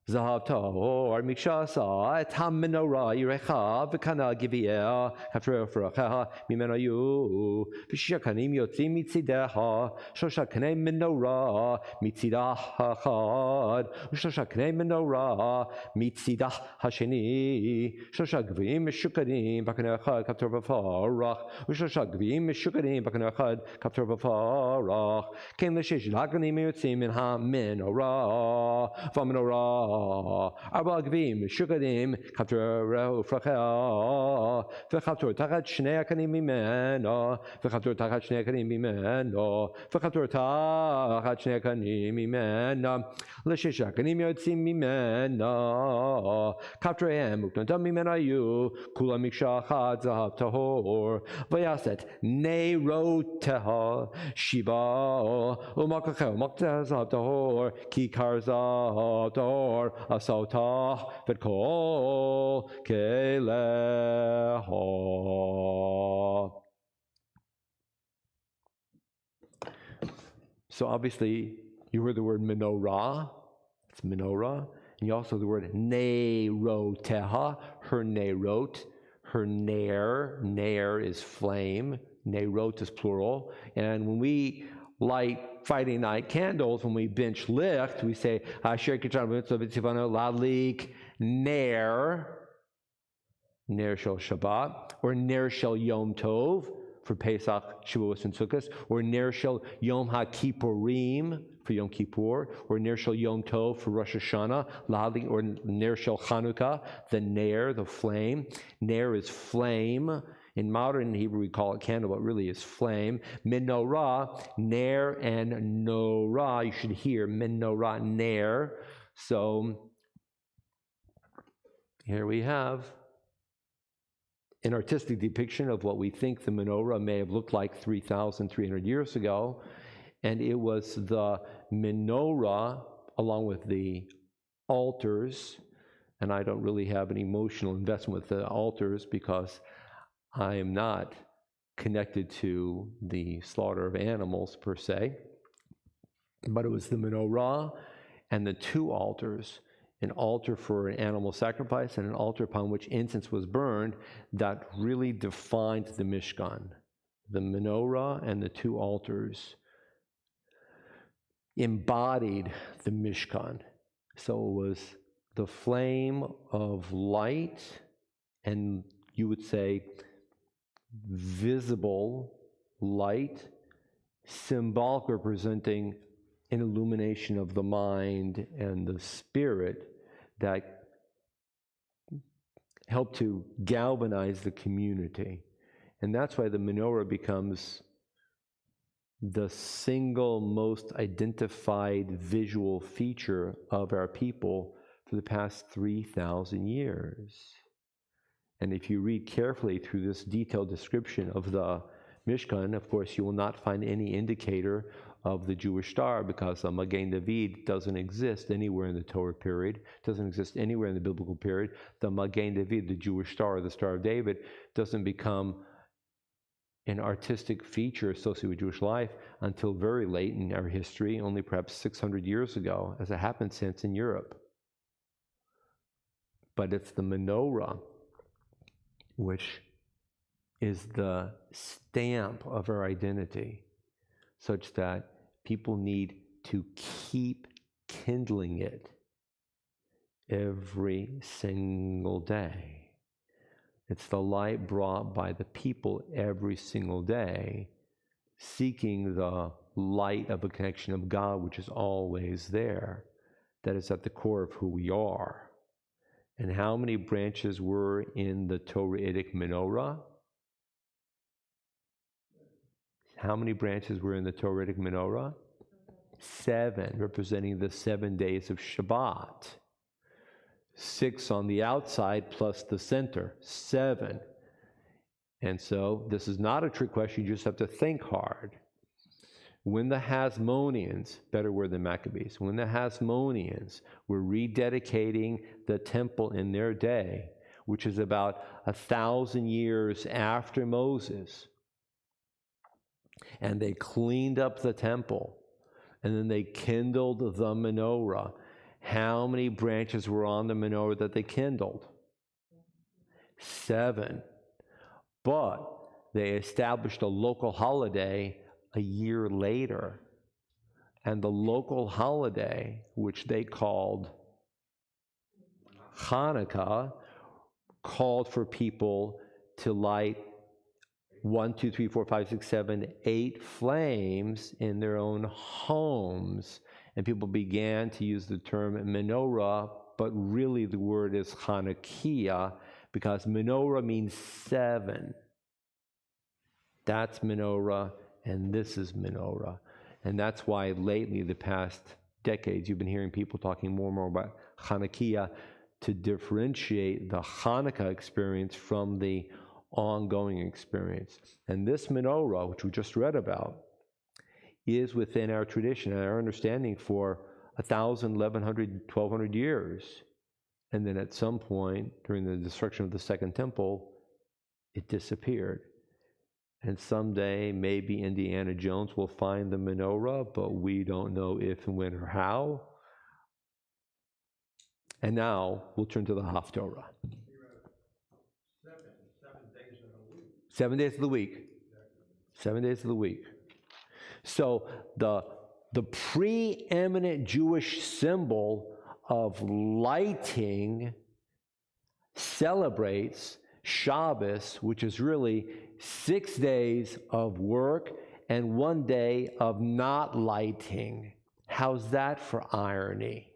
S1: Zahav tahor mikshasa et ha-menorah yirecha v'kana giviyah hafrei ofracha mimeno yu v'shisha kanim yotzim mitzideha shlosha kanei menorah mitzidah hachad v'shlosha kanei menorah mitzidah hasheni shlosha gvim meshukadim b'kanei echad kaftor v'farach v'shlosha gvim meshukadim b'kanei echad kaftor v'farach ken l'shish laganim yotzim min ha-menorah v'menorah Arba Gvim, Shukadim, Kaptur Ufracha, Vekaptur Takat Shneakanim Mimeno, Vekaptur Takat Shneakanim Mimeno, Vekaptur Takat Shneakanim Mimeno, Leshishakanim Yotzim Mimeno, Kapturem, Muknantam Mimenayu, Kula Mikshachat Zahav Tahor, Vayaset, Neiroteha, Shiba, Umakacha, Makta Zahav Tahor, Kikar Zahav Tahor, Asauta Vetkol Keleho. So obviously you heard the word menorah, it's menorah, and you also heard the word neiroteha, her neirot, her nair is flame, neirot is plural, and when we light Friday night candles, when we bench lift, we say, Asher Kichar Mitzvah B'Tzivano Ladlik Ner Shel Shabbat, or Ner Shel Yom Tov for Pesach, Shavuos, and Sukkot, or Ner Shel Yom HaKippurim for Yom Kippur, or Ner Shel Yom Tov for Rosh Hashanah, Ladlik, or Ner Shel Chanukah, the Ner, the flame. Ner is flame. In modern Hebrew, we call it candle, but really is flame. Menorah, ner and norah. You should hear menorah, ner. So here we have an artistic depiction of what we think the menorah may have looked like 3,300 years ago. And it was the menorah, along with the altars. And I don't really have an emotional investment with the altars because I am not connected to the slaughter of animals per se, but it was the menorah and the two altars, an altar for an animal sacrifice and an altar upon which incense was burned, that really defined the Mishkan. The menorah and the two altars embodied the Mishkan. So it was the flame of light, and you would say visible light, symbolic, representing an illumination of the mind and the spirit that helped to galvanize the community. And that's why the menorah becomes the single most identified visual feature of our people for the past 3,000 years. And if you read carefully through this detailed description of the Mishkan, of course, you will not find any indicator of the Jewish star, because the Magen David doesn't exist anywhere in the Torah period, doesn't exist anywhere in the biblical period. The Magen David, the Jewish star, the Star of David, doesn't become an artistic feature associated with Jewish life until very late in our history, only perhaps 600 years ago, as it happened since in Europe. But it's the menorah, which is the stamp of our identity, such that people need to keep kindling it every single day. It's the light brought by the people every single day, seeking the light of a connection of God, which is always there, that is at the core of who we are. And how many branches were in the Torahitic menorah? How many branches were in the Torahitic menorah? 7, representing the 7 days of Shabbat. 6 on the outside plus the center, 7. And so this is not a trick question, you just have to think hard. When the Hasmoneans, better word than Maccabees, when the Hasmoneans were rededicating the temple in their day, which is about 1,000 years after Moses, and they cleaned up the temple, and then they kindled the menorah. How many branches were on the menorah that they kindled? 7. But they established a local holiday a year later. And the local holiday, which they called Hanukkah, called for people to light 1, 2, 3, 4, 5, 6, 7, 8 flames in their own homes. And people began to use the term menorah, but really the word is Hanukkah, because menorah means 7. That's menorah, and this is menorah. And that's why lately, the past decades, you've been hearing people talking more and more about Hanukkah to differentiate the Hanukkah experience from the ongoing experience. And this menorah, which we just read about, is within our tradition and our understanding for 1,000, 1,100, 1,200 years. And then at some point, during the destruction of the Second Temple, it disappeared. And someday, maybe Indiana Jones will find the menorah, but we don't know if and when or how. And now, we'll turn to the Haftorah.
S2: 7 days in a week.
S1: 7 days of the week. 7 days of the week. So the preeminent Jewish symbol of lighting celebrates Shabbos, which is really 6 days of work and 1 day of not lighting. How's that for irony?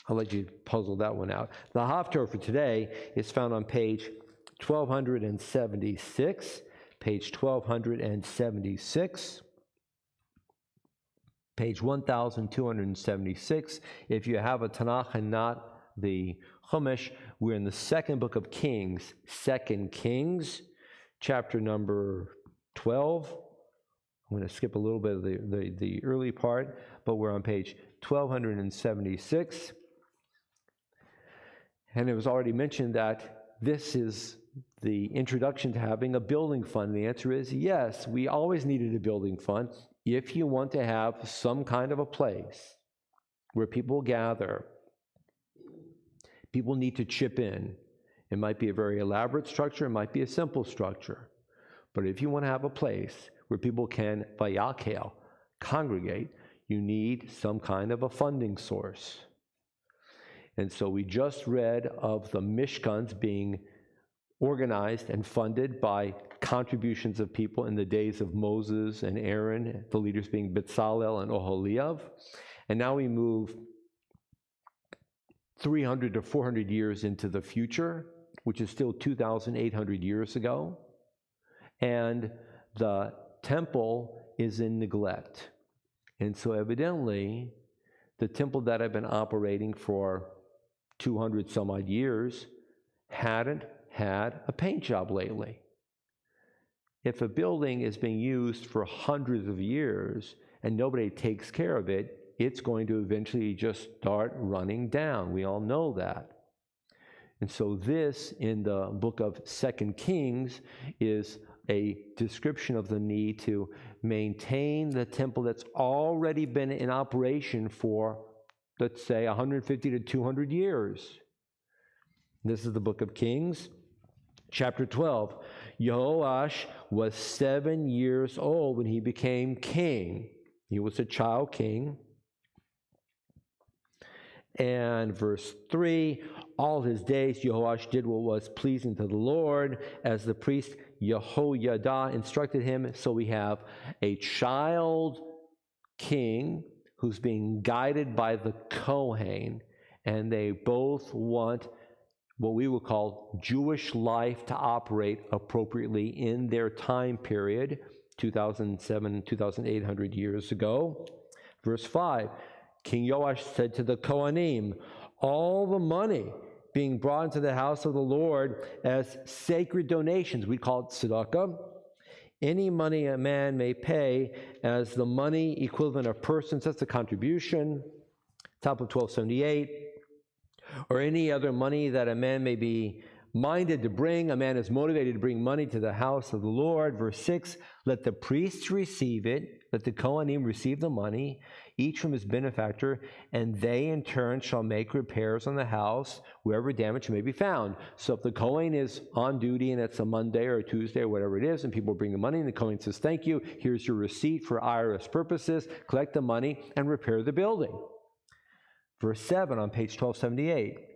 S1: I'll let you puzzle that one out. The Haftarah for today is found on page 1276, page 1276, page 1276. If you have a Tanakh and not the Chumash, we're in the second book of Kings, 2 Kings, chapter number 12. I'm going to skip a little bit of the early part, but we're on page 1276. And it was already mentioned that this is the introduction to having a building fund. The answer is yes, we always needed a building fund. If you want to have some kind of a place where people gather, people need to chip in. It might be a very elaborate structure, it might be a simple structure. But if you want to have a place where people can, vayakel, congregate, you need some kind of a funding source. And so we just read of the Mishkans being organized and funded by contributions of people in the days of Moses and Aaron, the leaders being Bezalel and Oholiav. And now we move 300 to 400 years into the future, which is still 2,800 years ago. And the temple is in neglect. And so evidently, the temple that had been operating for 200 some odd years hadn't had a paint job lately. If a building is being used for hundreds of years and nobody takes care of it, it's going to eventually just start running down. We all know that. And so this, in the book of 2 Kings, is a description of the need to maintain the temple that's already been in operation for, let's say, 150 to 200 years. This is the book of Kings, chapter 12. Jehoash was 7 years old when he became king. He was a child king. And verse 3, all his days Jehoash did what was pleasing to the Lord, as the priest Jehoiada instructed him. So we have a child king who's being guided by the Kohen, and they both want what we would call Jewish life to operate appropriately in their time period, 2,800 years ago. Verse 5, King Joash said to the Kohanim, all the money being brought into the house of the Lord as sacred donations, we call it tzedakah, any money a man may pay as the money equivalent of persons, that's the contribution, top of 1278, or any other money that a man may be minded to bring. A man is motivated to bring money to the house of the Lord. Verse 6, let the priests receive it, let the Kohanim receive the money, each from his benefactor, and they in turn shall make repairs on the house wherever damage may be found. So if the Kohen is on duty and it's a Monday or a Tuesday or whatever it is, and people bring the money, and the Kohen says, thank you, here's your receipt for IRS purposes, collect the money and repair the building. Verse 7 on page 1278.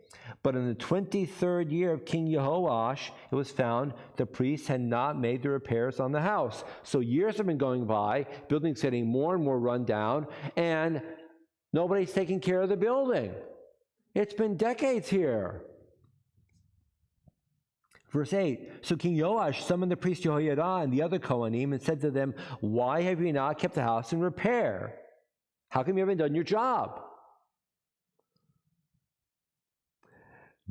S1: But in the 23rd year of King Jehoash, it was found the priests had not made the repairs on the house. So years have been going by, building's getting more and more run down, and nobody's taking care of the building. It's been decades here. Verse 8, so King Joash summoned the priest Jehoiada and the other Kohanim and said to them, why have you not kept the house in repair? How come you haven't done your job?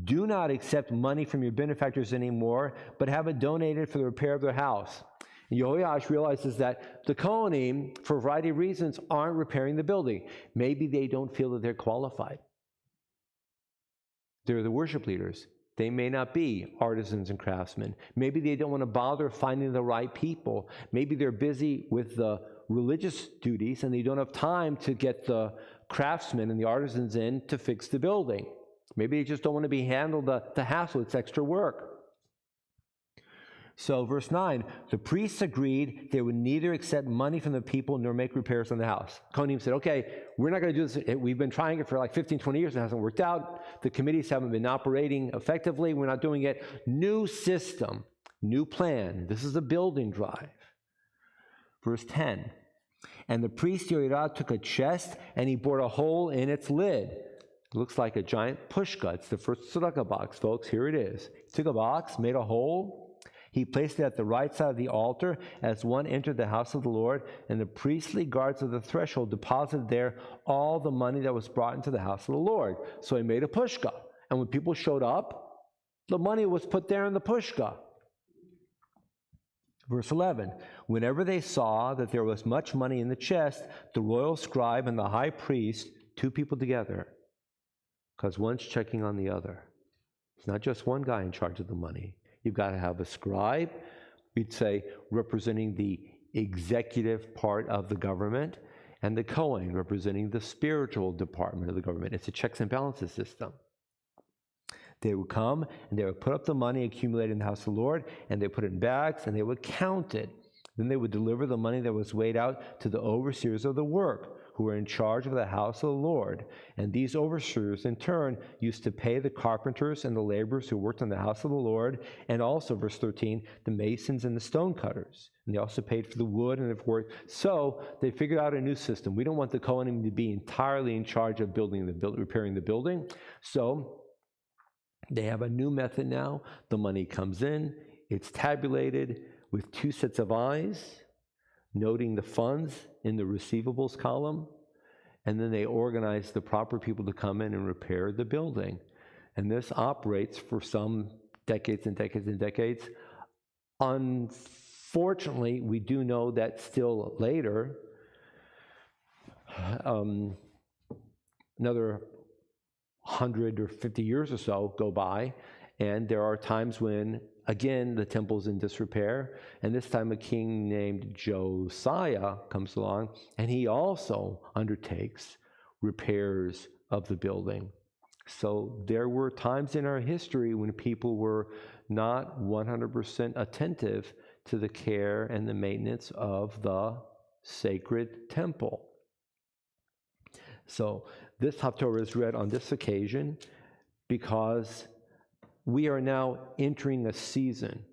S1: Do not accept money from your benefactors anymore, but have it donated for the repair of their house. And Jehoash realizes that the Kohanim, for a variety of reasons, aren't repairing the building. Maybe they don't feel that they're qualified. They're the worship leaders. They may not be artisans and craftsmen. Maybe they don't want to bother finding the right people. Maybe they're busy with the religious duties and they don't have time to get the craftsmen and the artisans in to fix the building. Maybe they just don't want to be handled the hassle, it's extra work. So verse 9, the priests agreed they would neither accept money from the people nor make repairs on the house. Kohanim said, okay, we're not going to do this. We've been trying it for like 15, 20 years. It hasn't worked out. The committees haven't been operating effectively. We're not doing it. New system, new plan. This is a building drive. Verse 10, and the priest Yehoiada took a chest and he bored a hole in its lid. It looks like a giant pushka. It's the first tzedakah box, folks. Here it is. He took a box, made a hole. He placed it at the right side of the altar as one entered the house of the Lord, and the priestly guards of the threshold deposited there all the money that was brought into the house of the Lord. So he made a pushka. And when people showed up, the money was put there in the pushka. Verse 11, whenever they saw that there was much money in the chest, the royal scribe and the high priest, two people together, because one's checking on the other. It's not just one guy in charge of the money. You've got to have a scribe, we'd say, representing the executive part of the government, and the Kohen, representing the spiritual department of the government. It's a checks and balances system. They would come, and they would put up the money accumulated in the house of the Lord, and they put it in bags, and they would count it. Then they would deliver the money that was weighed out to the overseers of the work, who were in charge of the house of the Lord. And these overseers, in turn, used to pay the carpenters and the laborers who worked on the house of the Lord, and also, verse 13, the masons and the stone cutters. And they also paid for the wood and the work. So they figured out a new system. We don't want the Kohanim to be entirely in charge of repairing the building. So they have a new method now. The money comes in, it's tabulated with two sets of eyes, noting the funds in the receivables column, and then they organize the proper people to come in and repair the building. And this operates for some decades and decades and decades. Unfortunately, we do know that still later, another 100 or 50 years or so go by, and there are times when, again, the temple's in disrepair, and this time a king named Josiah comes along, and he also undertakes repairs of the building. So there were times in our history when people were not 100% attentive to the care and the maintenance of the sacred temple. So this Haftorah is read on this occasion because we are now entering a season.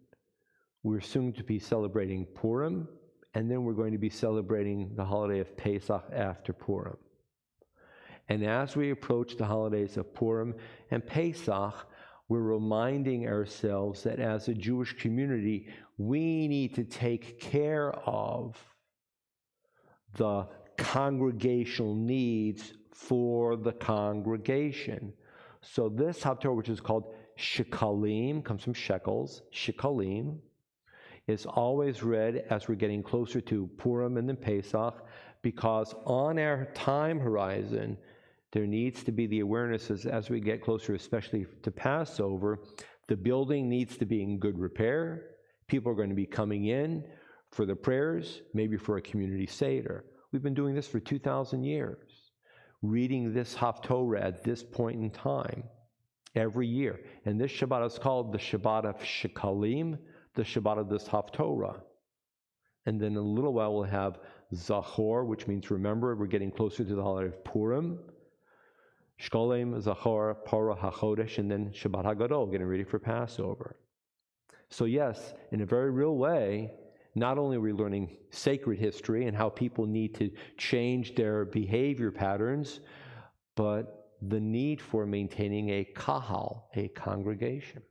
S1: We're soon to be celebrating Purim, and then we're going to be celebrating the holiday of Pesach after Purim. And as we approach the holidays of Purim and Pesach, we're reminding ourselves that as a Jewish community, we need to take care of the congregational needs for the congregation. So this Haftorah, which is called Shekalim, comes from shekels, Shekalim, is always read as we're getting closer to Purim and then Pesach, because on our time horizon, there needs to be the awareness as we get closer, especially to Passover, the building needs to be in good repair. People are going to be coming in for the prayers, maybe for a community Seder. We've been doing this for 2,000 years, reading this Haftorah at this point in time every year. And this Shabbat is called the Shabbat of Shekalim, the Shabbat of this Haftorah. And then in a little while we'll have Zachor, which means remember. We're getting closer to the holiday of Purim. Shkolim, Zachor, Parah HaChodesh, and then Shabbat HaGadol, getting ready for Passover. So yes, in a very real way, not only are we learning sacred history and how people need to change their behavior patterns, but the need for maintaining a kahal, a congregation.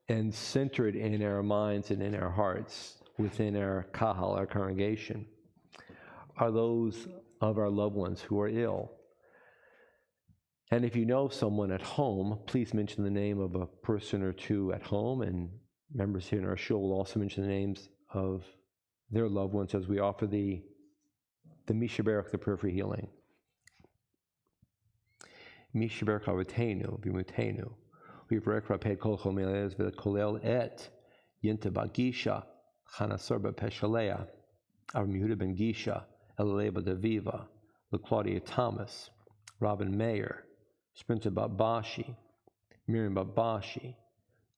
S1: And centered in our minds and in our hearts, within our kahal, our congregation, are those of our loved ones who are ill. And if you know someone at home, please mention the name of a person or two at home, and members here in our shul will also mention the names of their loved ones as we offer the Mishaberach, the prayer for healing. Mishaberach Avotenu, Bimutenu. ויברק רפא כל חומלז וכולל את ינטה בגישה חנסור בפשליה, הרב מיהודה בן גישה, אללה בדביבה, לקלודיה תומאס, Robin Mayer, Spencer Babashi, Miriam Babashi,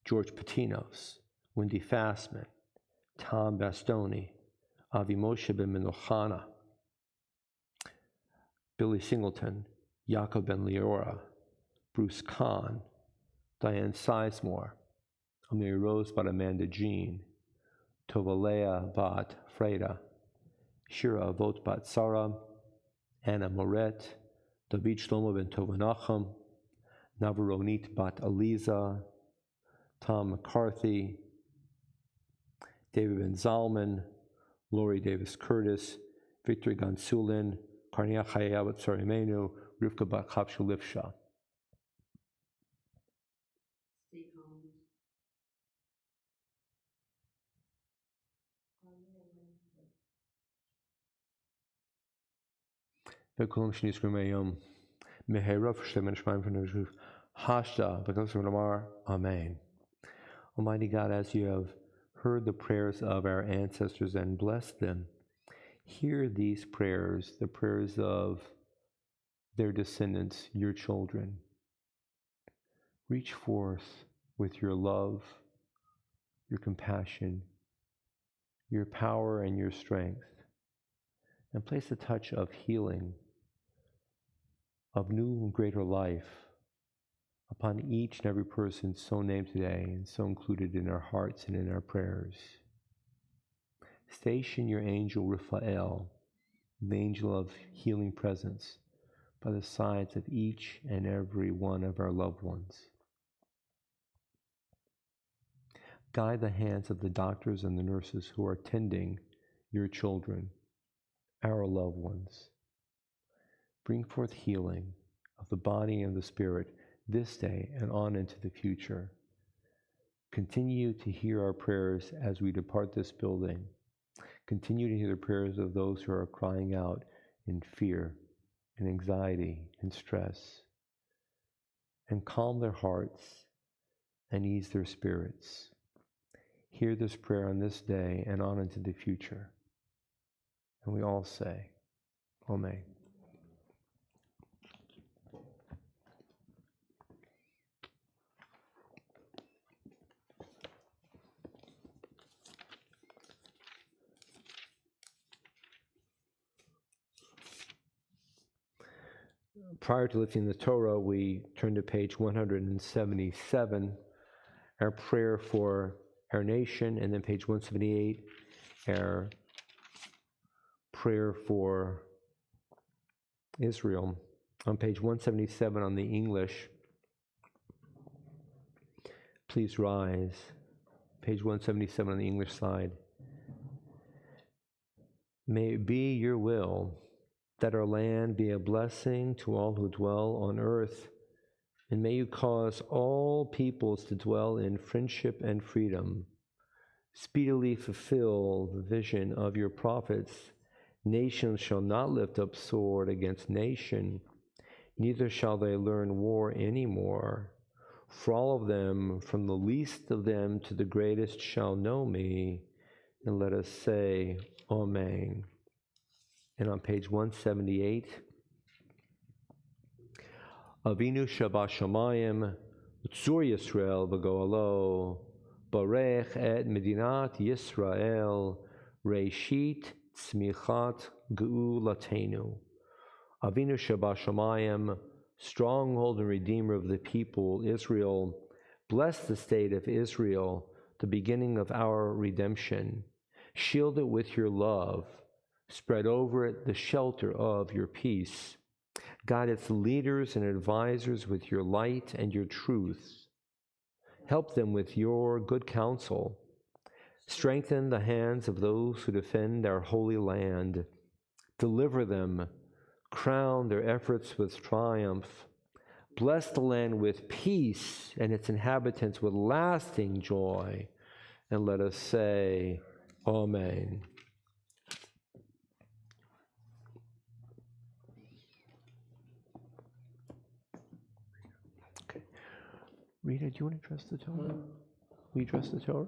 S1: George Patinos, Wendy Fassman, Tom Bastoni, Avi Moshe ben Menochana, Billy Singleton, Yaakov ben Leora, Bruce Kahn, Diane Sizemore, Amiri Rose bat Amanda Jean, Tovalea bat Freda, Shira Avot bat Sarah, Anna Moret, David Shlomo ben Tovanacham, Navaronit bat Aliza, Tom McCarthy, David Ben Zalman, Lori Davis Curtis, Victor Gansulin, Karnia Chaya bat Sarimenu, Rivka bat Chapshu Lifsha.
S3: Steve Holmes.
S1: V'kulam sh'nizkru me'yom mehera v'shtem en'shmayim v'nezhuv hashda v'kos v'namar Amen. Almighty God, as you have heard the prayers of our ancestors and blessed them, hear these prayers, the prayers of their descendants, your children. Reach forth with your love, your compassion, your power and your strength, and place a touch of healing, of new and greater life upon each and every person so named today and so included in our hearts and in our prayers. Station your angel Raphael, the angel of healing presence, by the sides of each and every one of our loved ones. Guide the hands of the doctors and the nurses who are tending your children, our loved ones. Bring forth healing of the body and the spirit this day and on into the future. Continue to hear our prayers as we depart this building. Continue to hear the prayers of those who are crying out in fear and anxiety and stress. And calm their hearts and ease their spirits. Hear this prayer on this day and on into the future. And we all say, Amen. Prior to lifting the Torah, we turn to page 177, our prayer for our nation, and then page 178, our prayer for Israel. On page 177 on the English, please rise. Page 177 on the English side. May it be your will that our land be a blessing to all who dwell on earth, and may you cause all peoples to dwell in friendship and freedom. Speedily fulfill the vision of your prophets. Nation shall not lift up sword against nation, neither shall they learn war anymore. For all of them, from the least of them to the greatest, shall know me. And let us say, Amen. And on page 178, Avinu Shabashamayim, Tzur Yisrael v'goalo, Barech et Medinat Yisrael, Reishit Tzmichat Geulatenu. Avinu Shabashamayim, stronghold and redeemer of the people, Israel, bless the state of Israel, the beginning of our redemption. Shield it with your love. Spread over it the shelter of your peace. Guide its leaders and advisors with your light and your truth. Help them with your good counsel. Strengthen the hands of those who defend our holy land. Deliver them. Crown their efforts with triumph. Bless the land with peace and its inhabitants with lasting joy. And let us say, Amen. Okay. Rita, do you want to address the Torah? Will you address the Torah?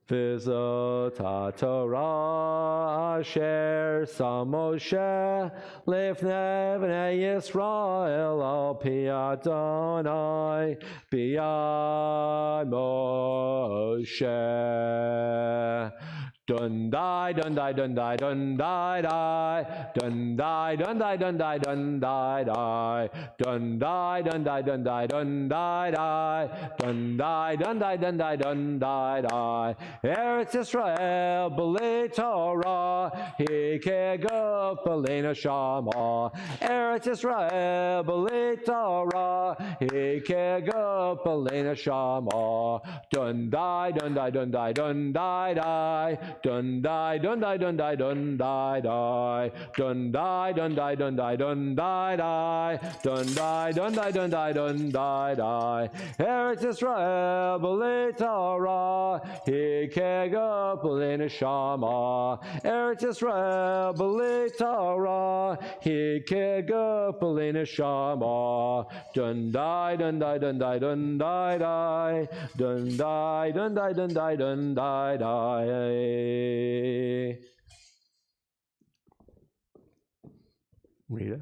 S1: V'zot HaTorah asher sam Moshe lifnei bnei Yisrael al pi Adonai b'yad Moshe. Dundai, dundai, dundai, dundai, dai. Dundai, dundai, dundai, dundai, dai. Dundai, dundai, dundai, dundai, dai. Dundai, dundai, dundai, dundai, dai. Eretz Yisrael, b'li Torah, hikeguf b'li neshama. Eretz Yisrael, b'li Torah, hikeguf b'li neshama. Dundai, dundai, dundai, dundai, dai. Dundai, dundai, dundai, dundai, dai. Dundai, dundai, dundai, dundai, dai. Dundai, dundai, dundai, dundai, dai. Eretz Yisrael, b'li Torah, hikeguf b'li neshama. Eretz Yisrael, b'li Torah, hikeguf b'li neshama. Dundai, dundai, dundai, dundai, dai. Dundai, dundai, dundai, dundai, dai. Rita?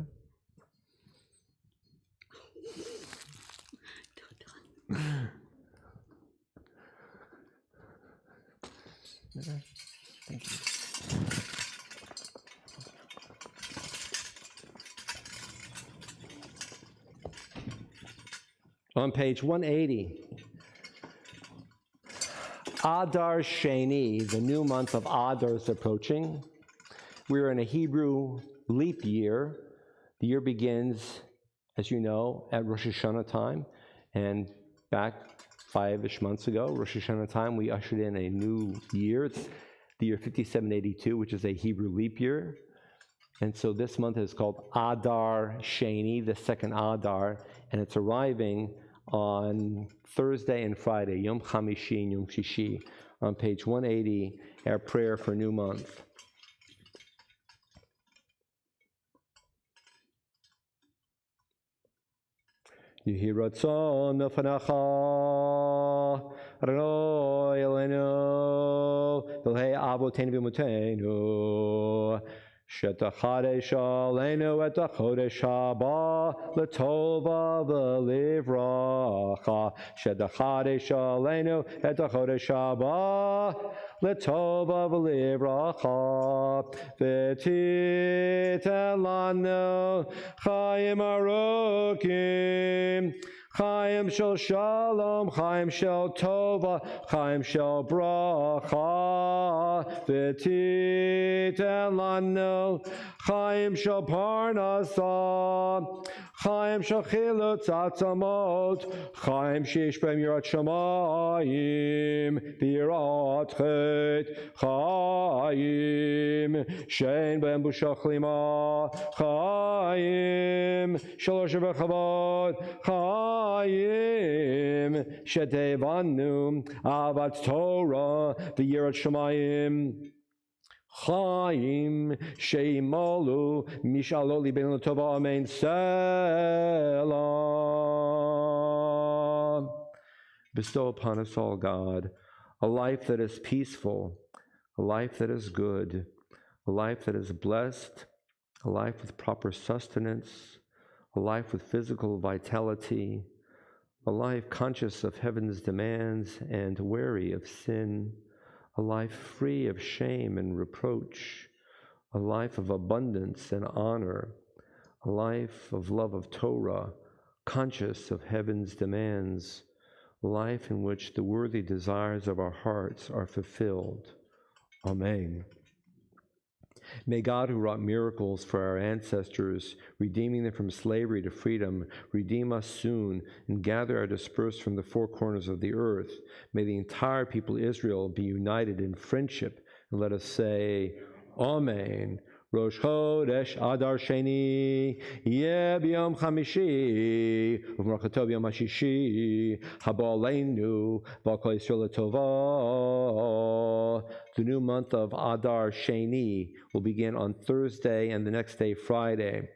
S1: Thank you. On page 180, Adar Sheni, the new month of Adar is approaching. We're in a Hebrew leap year. The year begins, as you know, at Rosh Hashanah time. And back 5-ish months ago, Rosh Hashanah time, we ushered in a new year. It's the year 5782, which is a Hebrew leap year. And so this month is called Adar Sheni, the second Adar, and it's arriving on Thursday and Friday, Yom Chamishi and Yom Shishi. On page 180, our prayer for new month. Yehi ratzon lefanecha, Adonai Eloheinu, v'lehei avoteinu v'imotenu, shetachadesh aleinu et hachodesh haba, letova v'livracha, shetachadesh aleinu et hachodesh haba, letova v'livracha, v'titen lanu chayim arukim, Chaim shel shalom, Chaim shel tova, Chaim shel bracha, v'titen lanu, Chaim shel parnasa, Chaim shel chilutz atzamot, Chaim sheish b'hem yirat shamayim, v'yirat chet, Chaim shein b'hem busha chlima, Chaim shalosh v'chavod, Chaim shedevanu, avat Torah, v'yirat shamayim, Chaim sheimalu, mishalo libenu tova, amen, selah. Bestow upon us all, God, a life that is peaceful, a life that is good, a life that is blessed, a life with proper sustenance, a life with physical vitality, a life conscious of heaven's demands and wary of sin, a life free of shame and reproach, a life of abundance and honor, a life of love of Torah, conscious of heaven's demands, a life in which the worthy desires of our hearts are fulfilled. Amen. May God, who wrought miracles for our ancestors, redeeming them from slavery to freedom, redeem us soon and gather our dispersed from the four corners of the earth. May the entire people of Israel be united in friendship. And let us say, Amen. Rosh Chodesh Adar Sheni, Yeh b'yom Chamishi, u'v'marachato b'yom Hashishi, haba aleinu, v'al kol Yisrael l'tova. The new month of Adar Sheni will begin on Thursday and the next day, Friday.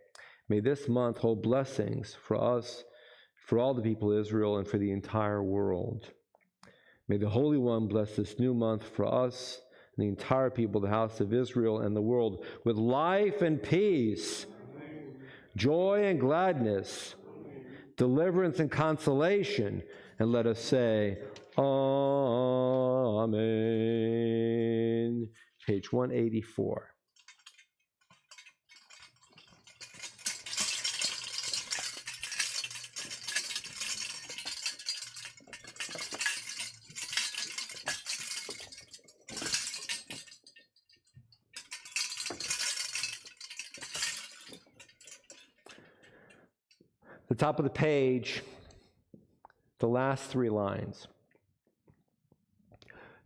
S1: May this month hold blessings for us, for all the people of Israel, and for the entire world. May the Holy One bless this new month for us and the entire people, the house of Israel, and the world with life and peace, joy and gladness, deliverance and consolation. And let us say, Amen. Page 184. The top of the page, the last three lines.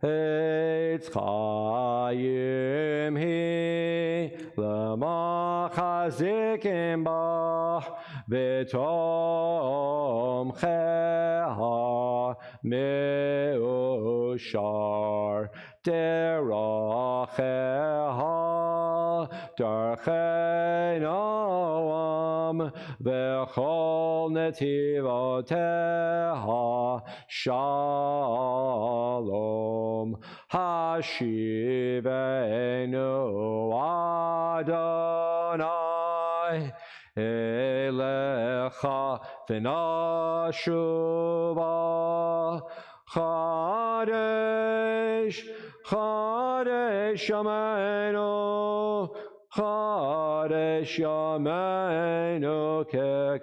S1: Eitz chayim hi l'machazikim ba v'tom cheha me'ushar deracheha darchei noam v'chol netivoteha shalom hashivenu Adonai elecha v'nashuva Chadesh Chadesh Yameinu Chadesh Yameinu Kekedem.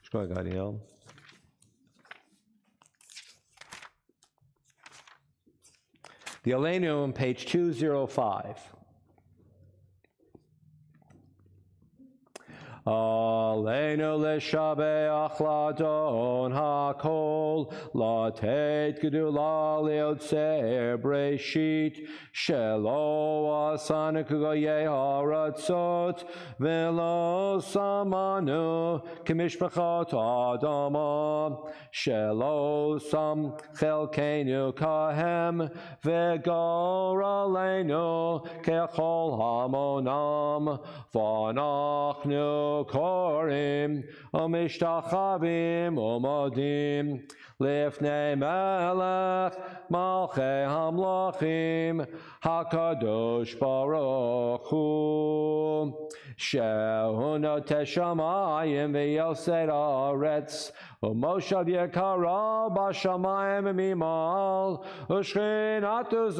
S1: Shkoyach, Ariel. The Aleinu on page 205. Aleinu leshabeach ladon hakol latet gedula leotzer breshit shelo asanu kugoye haratzot velo samanu kemishpachot adama shelo sam chelkeinu kahem vegor aleinu kechol hamonam vanachnu Korim Umishtachavim Umodim Lifnei Melech Malchei Hamlachim HaKadosh Baruch Hu Shehu Noteh Shamayim V'Yosei Haaretz Umoshav Yekara B'Shamayim Mimal Ushchinatu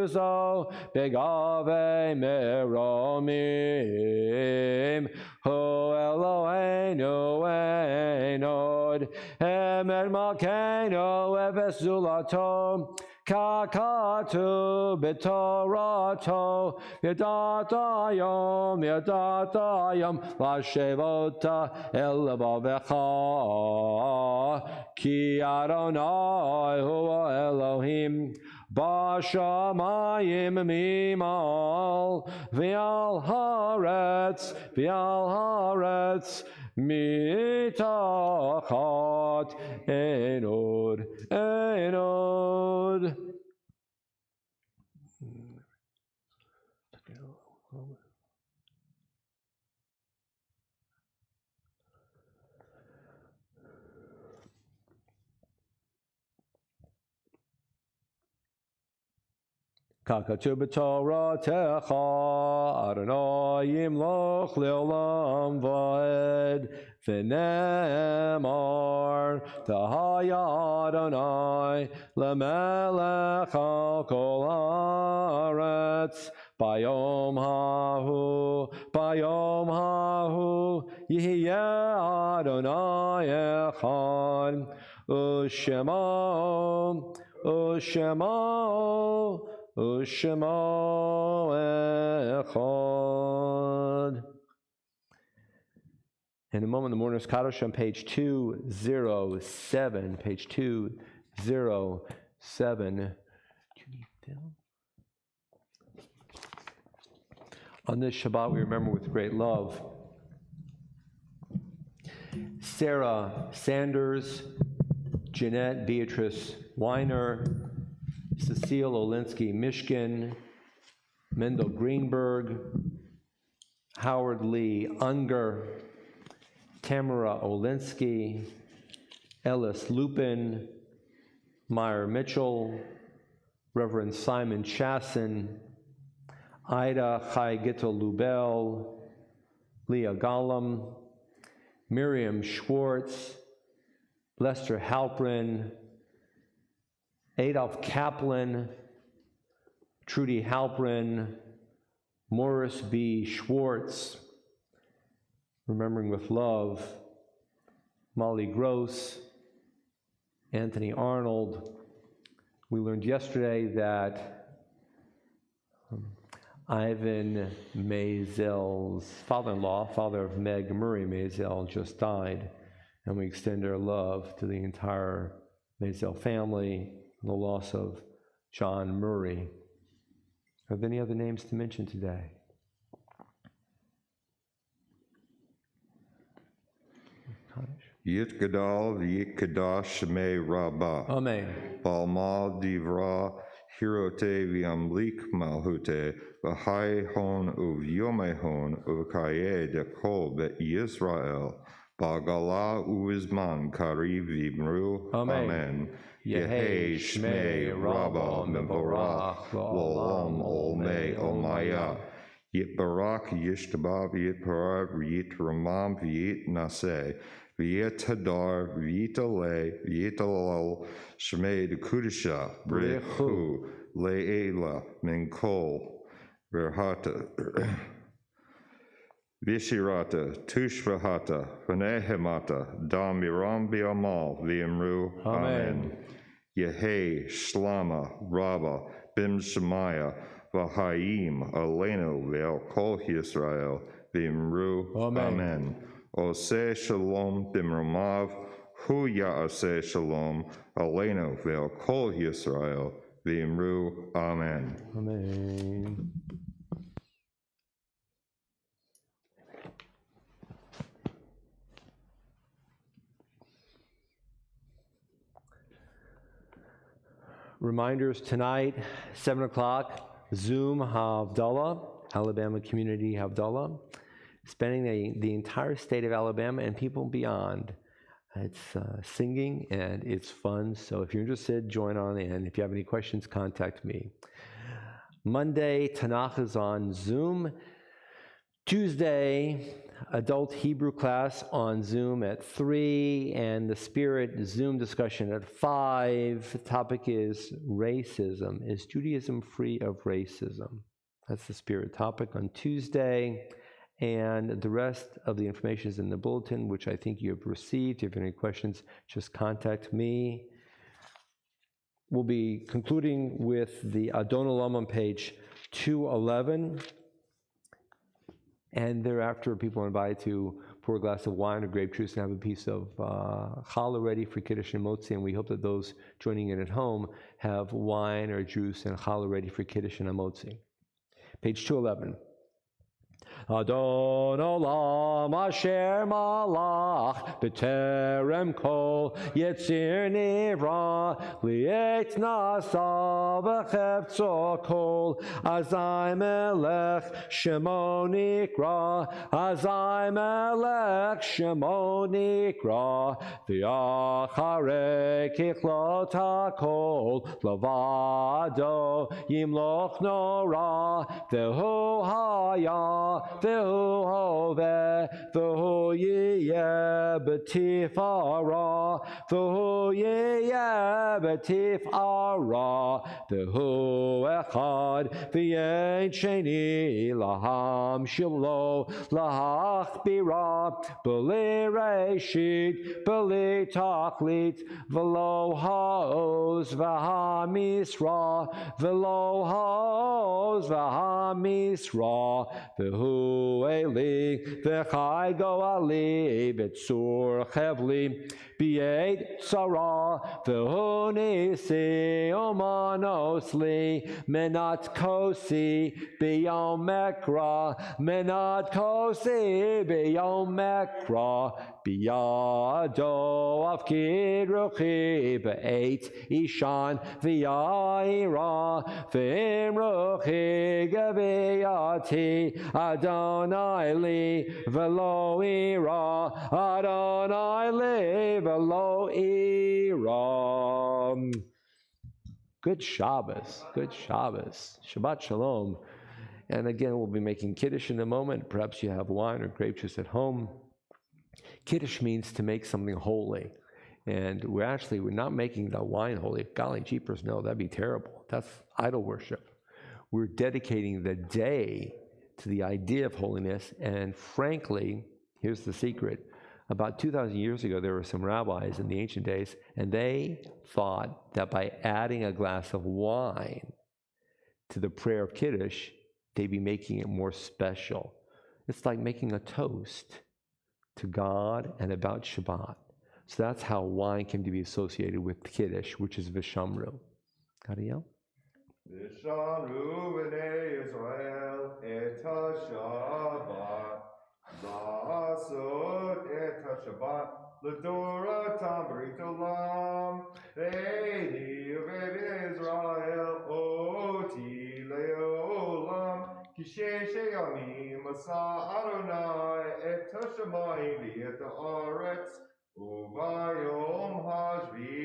S1: Zo Begavei Meromim Hu Eloheinu Einod Emer Malkeinu Eves Zulato Kakatu B'Torato Yadata Yom Lashevota El Levavecha Ki Adonai Hu Elohim B'Shamayim Mimal V'al Haaretz Mitachat Einod Kakatu b'Toratecha Adonai yimloch le'olam va'ed v'nemar Tahaya Adonai le'melech al kol haaretz Bayom hahu Yihiyeh Adonai echad Ushemo echad. In a moment, the mourner's Kaddish on page 207. Page 207. Do you need film? On this Shabbat, we remember with great love Sarah Sanders, Jeanette Beatrice Weiner, Cecile Olinsky Mishkin, Mendel Greenberg, Howard Lee Unger, Tamara Olinsky, Ellis Lupin, Meyer Mitchell, Reverend Simon Chasson, Ida Chai Gittel Lubel, Leah Gollum, Miriam Schwartz, Lester Halprin, Adolf Kaplan, Trudy Halprin, Morris B. Schwartz, remembering with love, Molly Gross, Anthony Arnold. We learned yesterday that Ivan Mazel's father-in-law, father of Meg Murray Mazel, just died, and we extend our love to the entire Mazel family, the loss of John Murray. Are there any other names to mention today?
S4: Yit Gadal v'yit Kadash Shemei Rabbah.
S1: Amen.
S4: Balmal Divra Hirote v'amlik Malhute v'hai hon uvyome hon uvkaye de kol be'Yisrael Ba'gala u'izman kariv v'imru.
S1: Amen.
S4: Yehei Shmei Rabbah Mevorach L'olam Olmei Olmaya. Yit Barak Yishtabah Yit Parab Yit Ramam Yit Naseh V'yet Hadar, v'yet Alei, v'yet Alal, Shmei de Kudisha, Brechu, Le'ela, Min Kol, Verhata, Vishirata, Tushvahata, V'nehemata, Dam Miram Bi'amal, V'imru, Amen. Yehei, Shlama, Rabba, Bim Shemaya, V'haim, Aleinu, Ve'al Kol Yisrael, V'imru, Amen. Oseh Shalom Bimramav, Hu Ya'aseh Shalom, Aleinu Ve'al Kol Yisrael, V'imru, Amen.
S1: Amen. Reminders tonight, 7 o'clock, Zoom Havdalah, Alabama Community Havdalah, spanning the entire state of Alabama and people beyond. It's singing and it's fun, so if you're interested, join on in. If you have any questions, contact me. Monday, Tanakh is on Zoom. Tuesday, adult Hebrew class on Zoom at 3, and the Spirit Zoom discussion at 5. The topic is racism. Is Judaism free of racism? That's the Spirit topic on Tuesday. And the rest of the information is in the bulletin, which I think you have received. If you have any questions, just contact me. We'll be concluding with the Adon Olam on page 211. And thereafter, people are invited to pour a glass of wine or grape juice and have a piece of challah ready for Kiddush and Motzi. And we hope that those joining in at home have wine or juice and challah ready for Kiddush and Motzi. Page 211. Adon Olam Asher Malach B'terem Kol Yetzir Nivra Li'et Nasa V'chefzo Kol Azai Melech Shemo Nikra Azai Melech Shemo Nikra V'yacharei Kichlot HaKol Lavado Yimloch Nora V'hu Haya V'hu hoveh, v'hu yiyeh b'tifara, v'hu yiyeh b'tifara, v'hu echad, v'yein sheni, laham shilo, lahachbira, b'li reshit, b'li tachlit, v'lo ha'oz, v'ha'misra, v'lo ha'oz, v'ha'misra, v'hu Vehu Eli, Vechai Goali, Bitsur Chevli, Biet Sarah, Vehu Nisi, Omanosli, Menat Kosi, Biyom Mekra, Menat Kosi, Biyom Mekra, Biyado of Kidruchi, Be'et Ishan, V'yaira, V'imruchi, Gaviyati, Adonai li, V'lo ira, Adonai li, V'lo ira. Good Shabbos, good Shabbos. Shabbat Shalom. And again, we'll be making Kiddush in a moment. Perhaps you have wine or grape juice at home. Kiddush means to make something holy. And we're not making the wine holy. Golly jeepers, no, that'd be terrible. That's idol worship. We're dedicating the day to the idea of holiness. And frankly, here's the secret. About 2,000 years ago, there were some rabbis in the ancient days, and they thought that by adding a glass of wine to the prayer of Kiddush, they'd be making it more special. It's like making a toast to God and about Shabbat. So that's how wine came to be associated with Kiddush, which is Vishamru. Ariel?
S4: Vishamru b'nei Yisrael et ha-Shabbat, La'asot et ha-Shabbat, L'doratam b'rit olam, Ve'eni u'b'nei Yisrael oti le'olam, Kishesh yamim asa Adonai et ha-shamayim v'et ha'aretz, Uvayom hashvi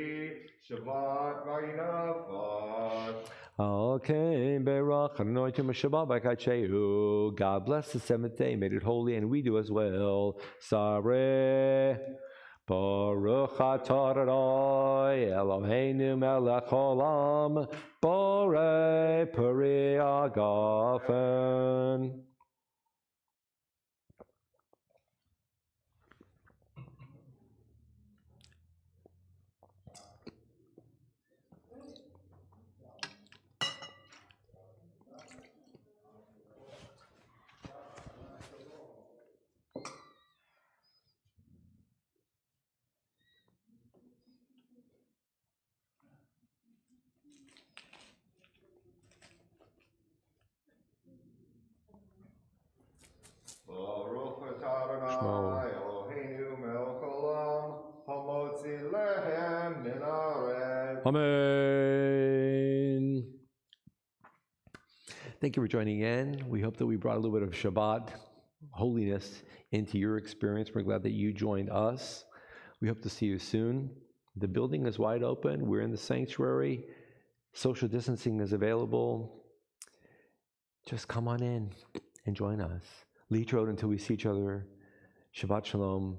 S4: Shabbat v'yinafat.
S1: Okay, Berach, anointing Shabbat b'kacheu. God bless the seventh day, made it holy, and we do as well. Sareh, Baruch atah Adonai Eloheinu melech olam, Borei peri agafen.
S4: Baruch atah Adonai Eloheinu melech olam, hamotzi lehem min haaretz.
S1: Amen. Thank you for joining in. We hope that we brought a little bit of Shabbat holiness into your experience. We're glad that you joined us. We hope to see you soon. The building is wide open. We're in the sanctuary. Social distancing is available. Just come on in and join us. Litrot until we see each other. Shabbat Shalom.